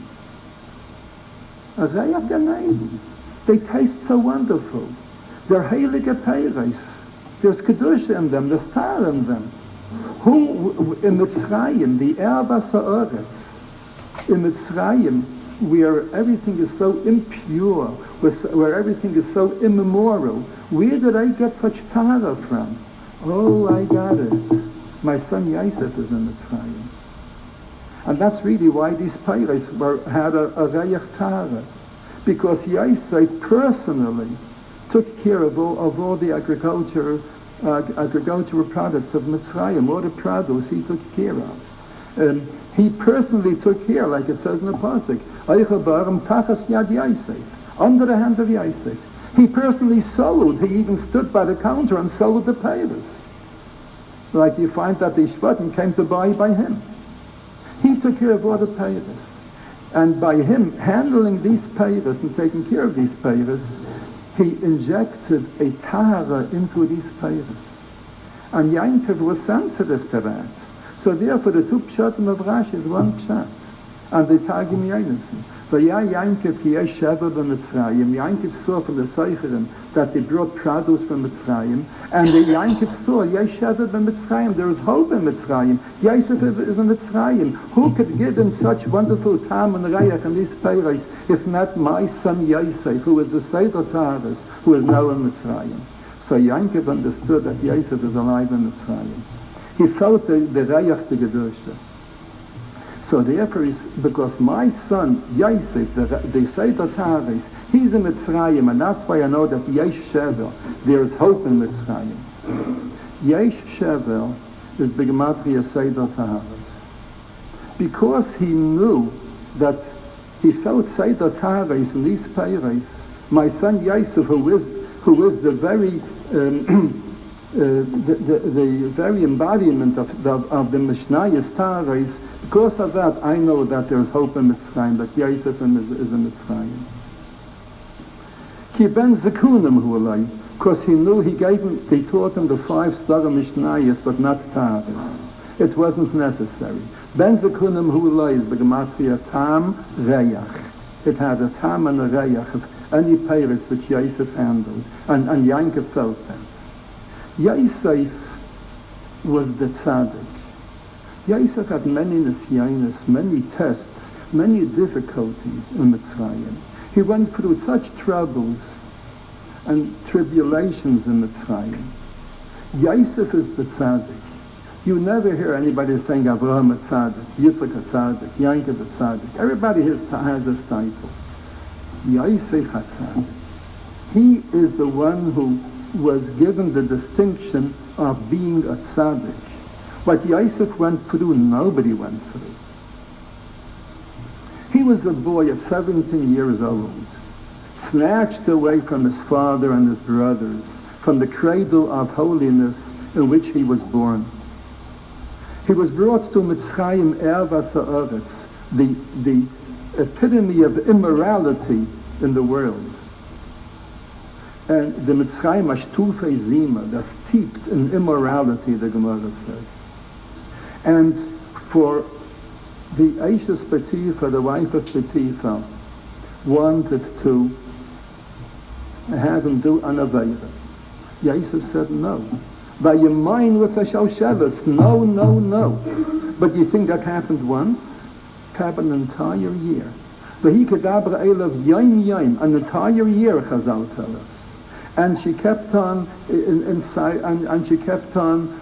A reich gan Eden. They taste so wonderful. They're heilige peiros. There's Kedusha in them, there's Tar in them. Who in Mitzrayim, the Erbas Ha'aretz, in Mitzrayim, where everything is so impure, where everything is so immoral, where did I get such Tara from? Oh, I got it. My son Yosef is in Mitzrayim. And that's really why these peiros had a Reich Tara. Because Yosef personally took care of all the agricultural products of Mitzrayim, all the produce he took care of. He personally took care, like it says in the Pasuk, tachas yad Yosef, under the hand of Yosef. He personally sold, he even stood by the counter and sold the peiros. Like you find that the Shvatim came to buy by him. He took care of all the peiros. And by him handling these peiros and taking care of these peiros, he injected a tahara into these peiros. And Yankov was sensitive to that. So therefore the two pshatim of Rashi is one pshat. And the Targum Yonason. V'ya Yankov ki yesh shever b'Mitzrayim. Yankov saw from the Seicherim that they brought produce from Mitzrayim. And the Yankov saw, yesh shever b'Mitzrayim. There is hope in Mitzrayim. Yosef is in Mitzrayim. Who could give him such wonderful tam and rayach and these peiros if not my son Yosef, who is the Seder Taras, who is now in Mitzrayim? So Yankov understood that Yosef is alive in Mitzrayim. He felt the rayach to Gedusha. So therefore, because my son Yosef, the Seder Taras, he's in Mitzrayim, and that's why I know that Yesh Shevel, there is hope in Mitzrayim. Yesh Shevel is B'gematria Seder Taras. Because he knew that he felt Seder Taras in these peiros, my son Yosef, who is the very the very embodiment of the Mishnayos Tarais, because of that, I know that there is hope in Mitzrayim, that Yosef is in Mitzrayim. Ki ben zekunim hu alai, because he knew they taught him the 5 Stara Mishnayos, but not Tarais. It wasn't necessary. Ben zekunim hu alai is b'gematria tam reyach. It had a tam and a reyach of any peiros which Yosef handled, and Yankov felt that. Yosef was the tzaddik. Yosef had many nisyanis, many tests, many difficulties in Mitzrayim. He went through such troubles and tribulations in Mitzrayim. Yosef is the tzaddik. You never hear anybody saying Avraham a tzaddik, Yitzchak a tzaddik, Yankov a tzaddik. Everybody has his title. Yosef a tzaddik. He is the one who was given the distinction of being a tzaddik. What Yosef went through, nobody went through. He was a boy of 17 years old, snatched away from his father and his brothers, from the cradle of holiness in which he was born. He was brought to Mitzrayim Ervas Ha'aretz, the epitome of immorality in the world. And the Mitzrayim Ashtufei Zima, they're steeped in immorality, the Gemara says. And for the aish Potiphar, the wife of Potiphar, wanted to have him do an Aveira. Yosef said no. By your mind with a Shoshevis, no. But you think that happened once? It happened an entire year. V'hikadabra elav yom, an entire year, Chazal tell us. And she kept on inside, and she kept on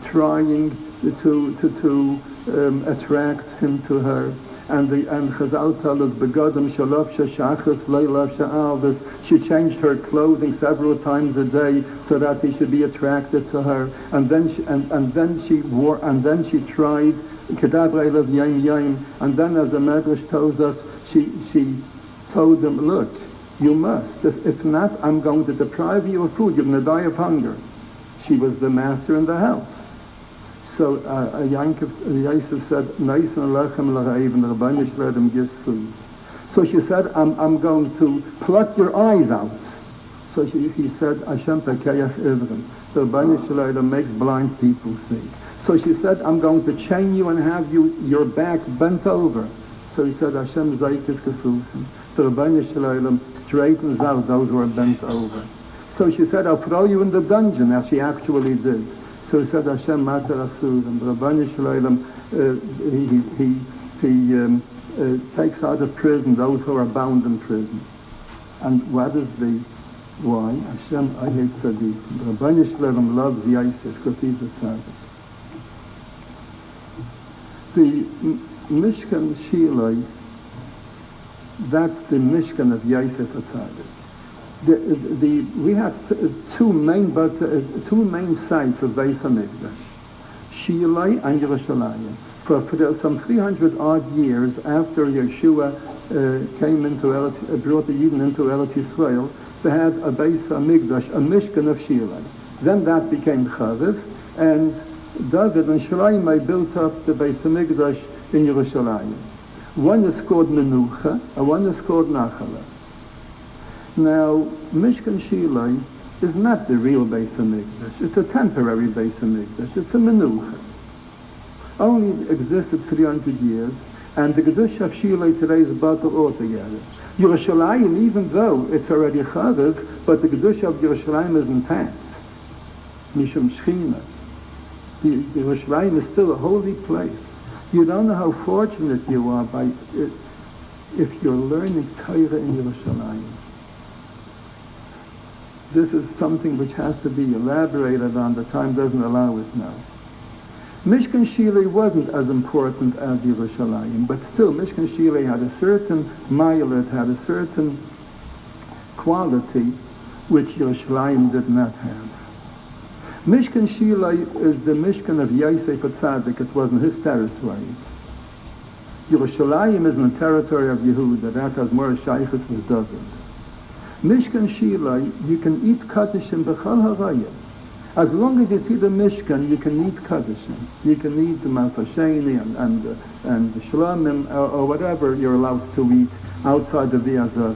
trying to attract him to her. And Chazal tell us, begadim shalav shashachas leilav sha'alvis. She changed her clothing several times a day so that he should be attracted to her. And then she tried kedabra elav yom. And then, as the Medrash tells us, she told him, look, you must. If not, I'm going to deprive you of food. You're going to die of hunger. She was the master in the house. So Yosef said, "Nice and lechem l'ra'ev," and the Rebbeinu Shalom gives food. So she said, I'm going to pluck your eyes out. So he said, Hashem pekeyach ivrim. The Rebbeinu Shalom makes blind people see. So she said, I'm going to chain you and have your back bent over. So he said, Hashem zaykiv kefufim. The Rebbeinu Shalom straightens out those who are bent over. So she said, I'll throw you in the dungeon, as she actually did. So he said, Hashem mater asurim. The Rebbeinu Shalom, he takes out of prison those who are bound in prison. And what is why? Hashem ayeh tzaddik. The Rebbeinu Shalom loves Yosef because he's a tzaddik. The Mishkan Shilai, that's the Mishkan of Yosef a tzaddik. We had two main sites of Beis HaMikdash, Shilai and Yerushalayim. For some 300 odd years after Yeshua brought the Yidden into Eretz Yisrael, they had a Beis HaMikdash, a Mishkan of Shilai. Then that became Chaviv, and David and Shlomo built up the Beis HaMikdash in Yerushalayim. One is called Menucha, and one is called Nachala. Now, Mishkan Shilai is not the real Beis HaMikdash. It's a temporary Beis HaMikdash. It's a Menucha. Only existed 300 years, and the Kedusha of Shilai today is bottled altogether. Yerushalayim, even though it's already Chaviv, but the Kedusha of Yerushalayim is intact. Mishum Shechina. Yerushalayim is still a holy place. You don't know how fortunate you are if you're learning Torah in Yerushalayim. This is something which has to be elaborated on. The time doesn't allow it now. Mishkan Shilai wasn't as important as Yerushalayim, but still Mishkan Shilai had a certain mile, it had a certain quality which Yerushalayim did not have. Mishkan Shilai is the Mishkan of Yosef Tzaddik. It wasn't his territory. Yerushalayim is in the territory of Yehuda. That has more shaykhs with David. Mishkan Shilai, you can eat Kaddishim b'chal harayim. As long as you see the Mishkan, you can eat Kaddishim. You can eat the Masasheni and the Shlamim or whatever you're allowed to eat outside of the Azara.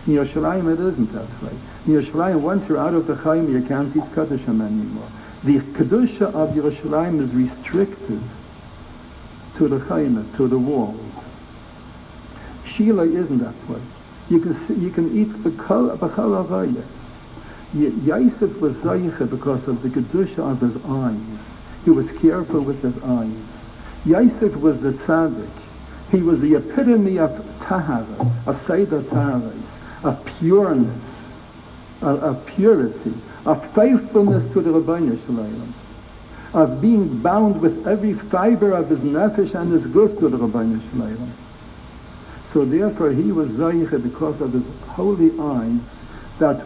In Yerushalayim, it isn't that way. In Yerushalayim, once you're out of the Chaim, you can't eat Kaddishim anymore. The Kedusha of Yerushalayim is restricted to the Chaim, to the walls. Shilai isn't that way. You can eat b'chal harayim. Yosef was Zaycha because of the Kedusha of his eyes. He was careful with his eyes. Yosef was the tzaddik. He was the epitome of tahara, of Seder Taharas, of pureness, of purity, of faithfulness to the Rebbeinu Shalom, of being bound with every fiber of his nefesh and his guf to the Rebbeinu Shalom. So therefore he was Zaycha because of his holy eyes, that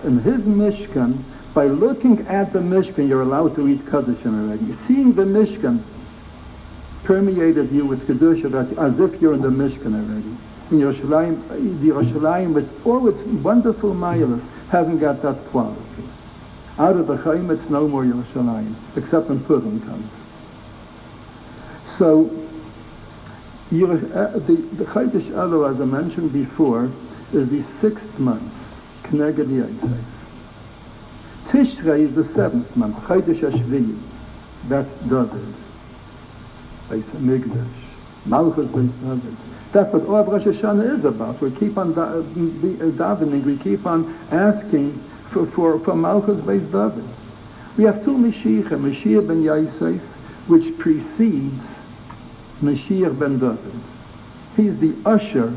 in his Mishkan, by looking at the Mishkan, you're allowed to eat Kaddishim already. Seeing the Mishkan permeated you with Kedusha, as if you're in the Mishkan already. In Yerushalayim, the Yerushalayim, with all its wonderful miles, hasn't got that quality. Out of the Chaim, it's no more Yerushalayim, except when Purim comes. So, the Chodesh Elul, as I mentioned before, is the 6th month. Kneged Yosef. Tishrei is the 7th month, Chodesh Hashviyi. That's David. Beis HaMikdash. Malchus Beis David. That's what all of Rosh Hashanah is about. We keep on davening, we keep on asking for Malchus Beis David. We have two Mashiach, Mashiach ben Yosef, which precedes Mashiach ben David. He's the usher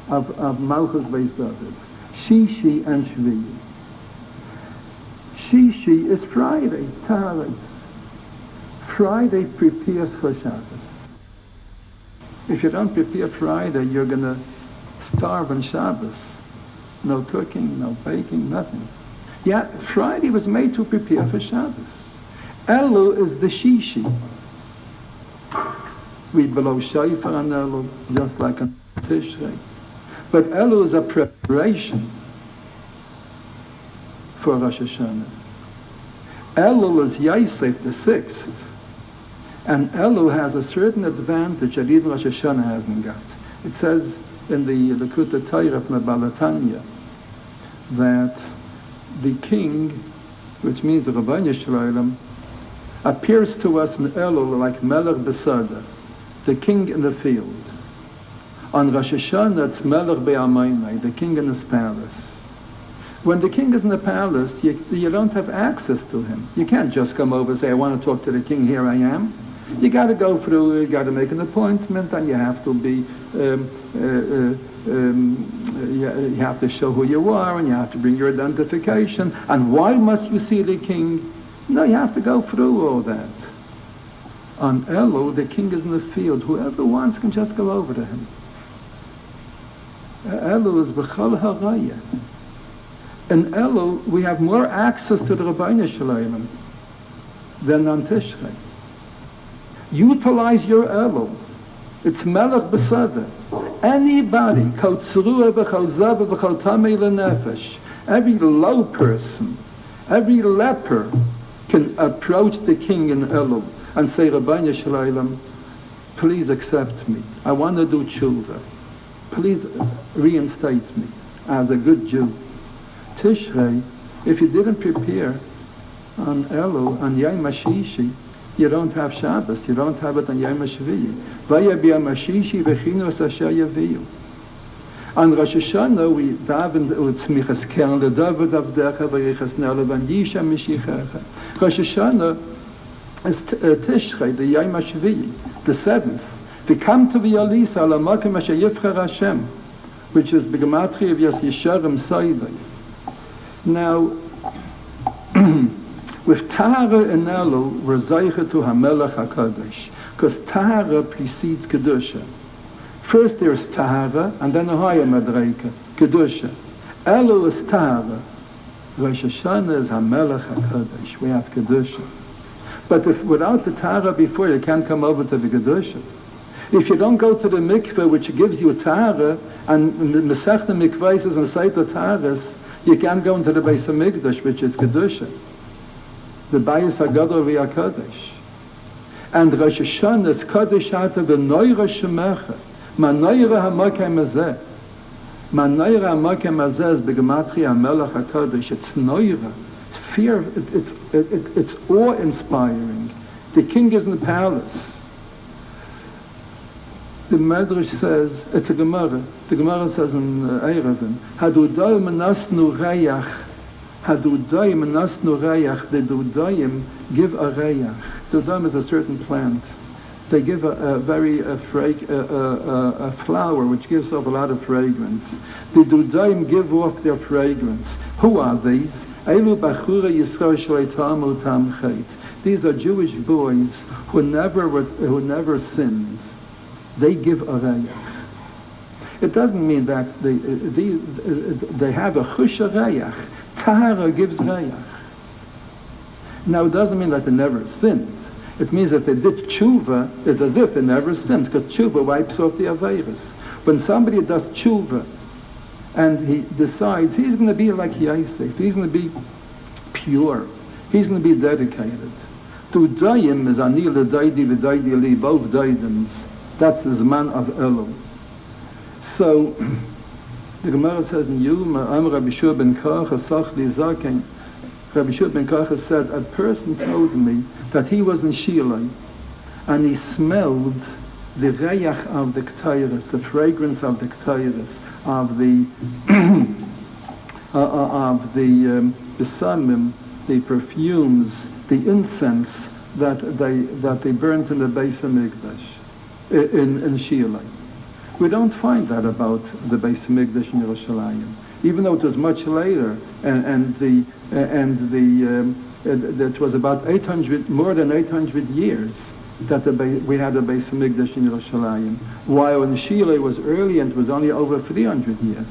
of Malchus Beis David. Shishi and Shvi'i. Shishi is Friday, Taharis. Friday prepares for Shabbos. If you don't prepare Friday, you're going to starve on Shabbos. No cooking, no baking, nothing. Yeah, Friday was made to prepare for Shabbos. Elul is the Shishi. We blow shofar on Elul, just like on Tishrei. But Elul is a preparation for Rosh Hashanah. Elul is Yosef the 6th. And elul has a certain advantage that even Rosh Hashanah hasn't got. It says in the Likutei Torah from the Balatanya that the king, which means the Rebbeinu Shalom, appears to us in elul like Melech Besada, the king in the field. On Rosh Hashanah, it's Melech Be'amayimai, the king in his palace. When the king is in the palace, you don't have access to him. You can't just come over and say, I want to talk to the king, here I am. You got to go through, you got to make an appointment, and you have to be, you have to show who you are, and you have to bring your identification. And why must you see the king? No, you have to go through all that. On elul, the king is in the field. Whoever wants can just go over to him. Elul is b'chol haraya. In elul, we have more access to the Rebbeinu Shalom than on Tishrei. Utilize your elul. It's melech besada. Anybody, every low person, every leper can approach the king in elul and say, Rebbeinu Shalom, please accept me. I want to do tshuva. Please reinstate me as a good Jew. Tishrei, if you didn't prepare on elul, on Yom HaShishi, you don't have Shabbos, you don't have it on Yom HaShvi'i. Vaya b'Yom HaShishi v'chinos asher yaviyu. On Rosh Hashanah, we daven u'tzmichas kel le'david avdecha v'yichas ne'olav an yisha mishichecha. Rosh Hashanah is Tishrei, the Yom HaShvi'i, the 7th. V'kam to v'yalisa ala makom asher yivcher Hashem, which is b'gematria of Yas Yesharim Saydai. Now, with Tahara and elul, we're Zeicha to HaMelech HaKadosh, because Tahara precedes Kedusha. First there's Tahara, and then a higher Madreika, Kedusha. Elul is Tahara. Rosh Hashanah is HaMelech HaKadosh. We have Kedusha. But if without the Tahara before, you can't come over to the Kedusha. If you don't go to the mikveh, which gives you Tahara, and Mesechta Mikvahs and Seiter Taharas, you can't go into the Beis HaMikdash, which is Kedusha. The Bayis HaGadol v'Yakadosh. And Rosh Hashanah is Kadosh Ata v'Noira Shemecha. Ma Noira HaMakem Hazeh. Ma Noira HaMakem Hazeh is b'Gematria HaMelech HaKadosh. It's Noira. Fear, it's awe-inspiring. The king is in the palace. The Medrash says, it's a Gemara. The Gemara says in Eirevin, Hadudai menasnu reyach. Hadudai menasnu reyach. The Dudayim give a reyach. Dudayim is a certain plant. They give a flower which gives off a lot of fragrance. The Dudayim give off their fragrance. Who are these? Elu bachura Yisrael shleitam utam chait. These are Jewish boys who never sinned. They give a reyach. It doesn't mean that they have a chusha reyach. Tahara gives reyach. Now it doesn't mean that they never sinned. It means that they did tshuva, it's as if they never sinned, because tshuva wipes off the aveirus. When somebody does tshuva and he decides he's going to be like Yosef, he's going to be pure, he's going to be dedicated. Dudayim is anil l'daidi l'daidi li, both daidins. That's the Zman of elul. So, the Gemara says in Yuma, Rabbi Shua ben Karcha, Sach li Zaken, Rabbi Shua ben Karcha said, a person told me that he was in Shilai, and he smelled the reyach of the Ketairis, the fragrance of the Ketairis, of the besamim, the perfumes, the incense that they burnt in the Beis HaMikdash. In Shilai. We don't find that about the Beis HaMikdash in Yerushalayim, even though it was much later, and it was about more than 800 years that we had a Beis HaMikdash in Yerushalayim, while in Shilai was early and it was only over 300 years.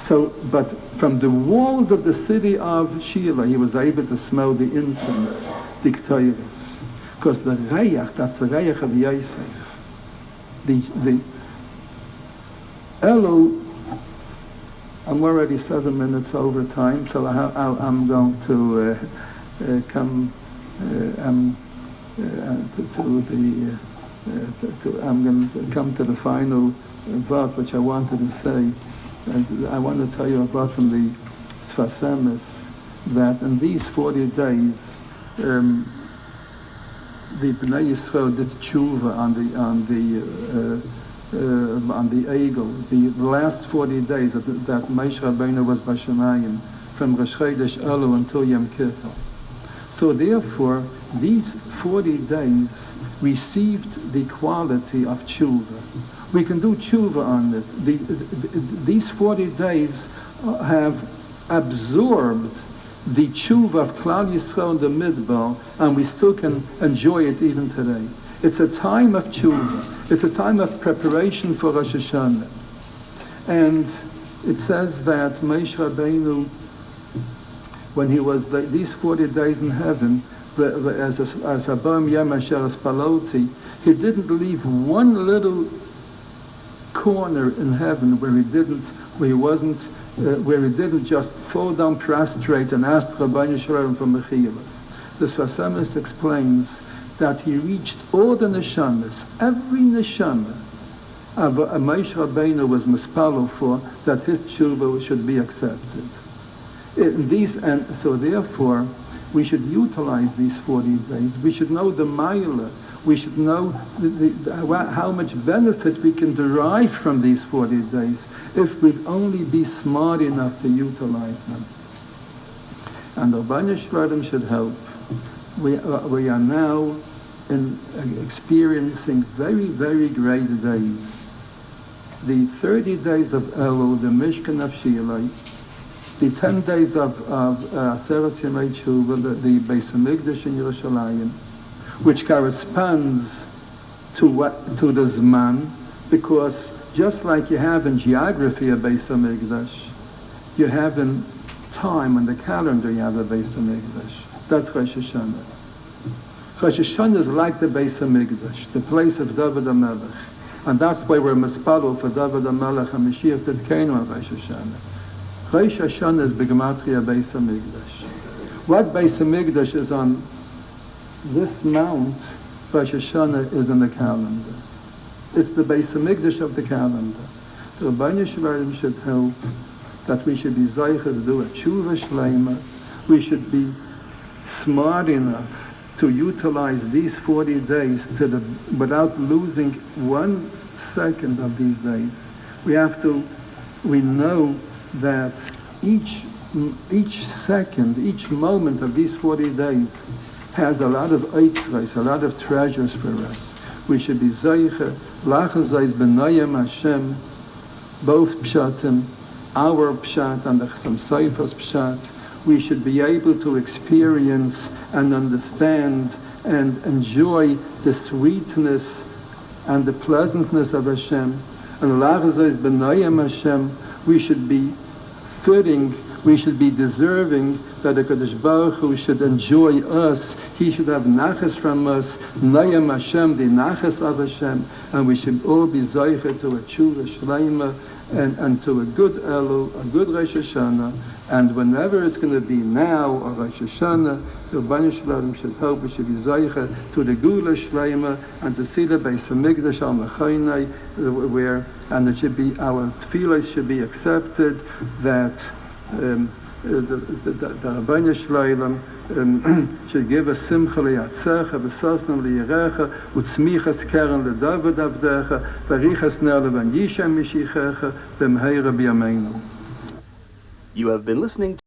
So, but from the walls of the city of Shilai, he was able to smell the incense, the Ketairis, because the reyach, that's the reyach of Yosef. The elul, I'm already 7 minutes over time, so I'm going to I'm going to come to the final word which I wanted to say. I want to tell you about from the Sfasemis that in these 40 days the Bnei Yisrael did tshuva on the Egel, the last 40 days that Moshe Rabbeinu was Bashamayim, from Rosh Chodesh Elul until Yom Kippur. So therefore, these 40 days received the quality of tshuva. We can do tshuva on it. These 40 days have absorbed the tshuva of Klal Yisrael and the Midbar, and we still can enjoy it even today. It's a time of tshuva. It's a time of preparation for Rosh Hashanah. And it says that Moshe Rabbeinu, when he was these 40 days in heaven, as Abam Yom Asher Spaloti, he didn't leave one little corner in heaven where he didn't just fall down prostrate and ask Rabbeinu Shalom for Mechila. The Sfasemis explains that he reached all the neshamas, every neshama Moshe Rabbeinu was mispalel for, that his tshuva should be accepted. And so therefore, we should utilize these 40 days. We should know the ma'ila. We should know how much benefit we can derive from these 40 days if we'd only be smart enough to utilize them. And the Rabbeinu Shalom should help. We are now experiencing very, very great days. The 30 days of Elul, the Mishkan of Shilai, the 10 days of Aseres Yemei Tshuva, the Beis Hamikdash in Yerushalayim, which corresponds to the Zman, because just like you have in geography a Beis Hamikdash, you have in time, on the calendar, you have a Beis Hamikdash. That's Rosh Hashanah. Rosh Hashanah is like the Beis Hamikdash, the place of David HaMelech. And that's why we're mispadel for David HaMelech and Mashiach Tzidkeinu on Rosh Hashanah. Rosh Hashanah is B'gematria Beis Hamikdash. What Beis Hamikdash is on this mount, Rosh Hashanah is in the calendar. It's the Beis Hamikdash of the calendar. The Rabbeinu Shalom should help that we should be zeicher to do a tshuva shleima. We should be smart enough to utilize these 40 days without losing 1 second of these days. We know that each second, each moment of these 40 days has a lot of aish, a lot of treasures for us. We should be zeicher, lachazayz b'nayim Hashem, both pshatim, our pshat and some seifos pshat. We should be able to experience and understand and enjoy the sweetness and the pleasantness of Hashem. And lachazayz b'nayim Hashem, we should be fitting, we should be deserving that the Kadosh Baruch Hu should enjoy us. He should have nachas from us, Nayam Hashem, the nachas of Hashem, and we should all be zeicher to a tshuva shleima and to a good elul, a good Rosh Hashanah, and whenever it's going to be now or Rosh Hashanah, the Rabbeinu Shalom should help. We should be zeicher to the Gula shleima and to see the Beis Hamikdash al Mechaynai, where and it should be our tefillah should be accepted, that the Rabbeinu Shalom should give us simcha li'atzecha, v'sosna li'yirecha, u'tzmichas keren l'david avdecha, v'richas ner levan yishem mishichecha, b'mheira b'yameinu. You have been listening to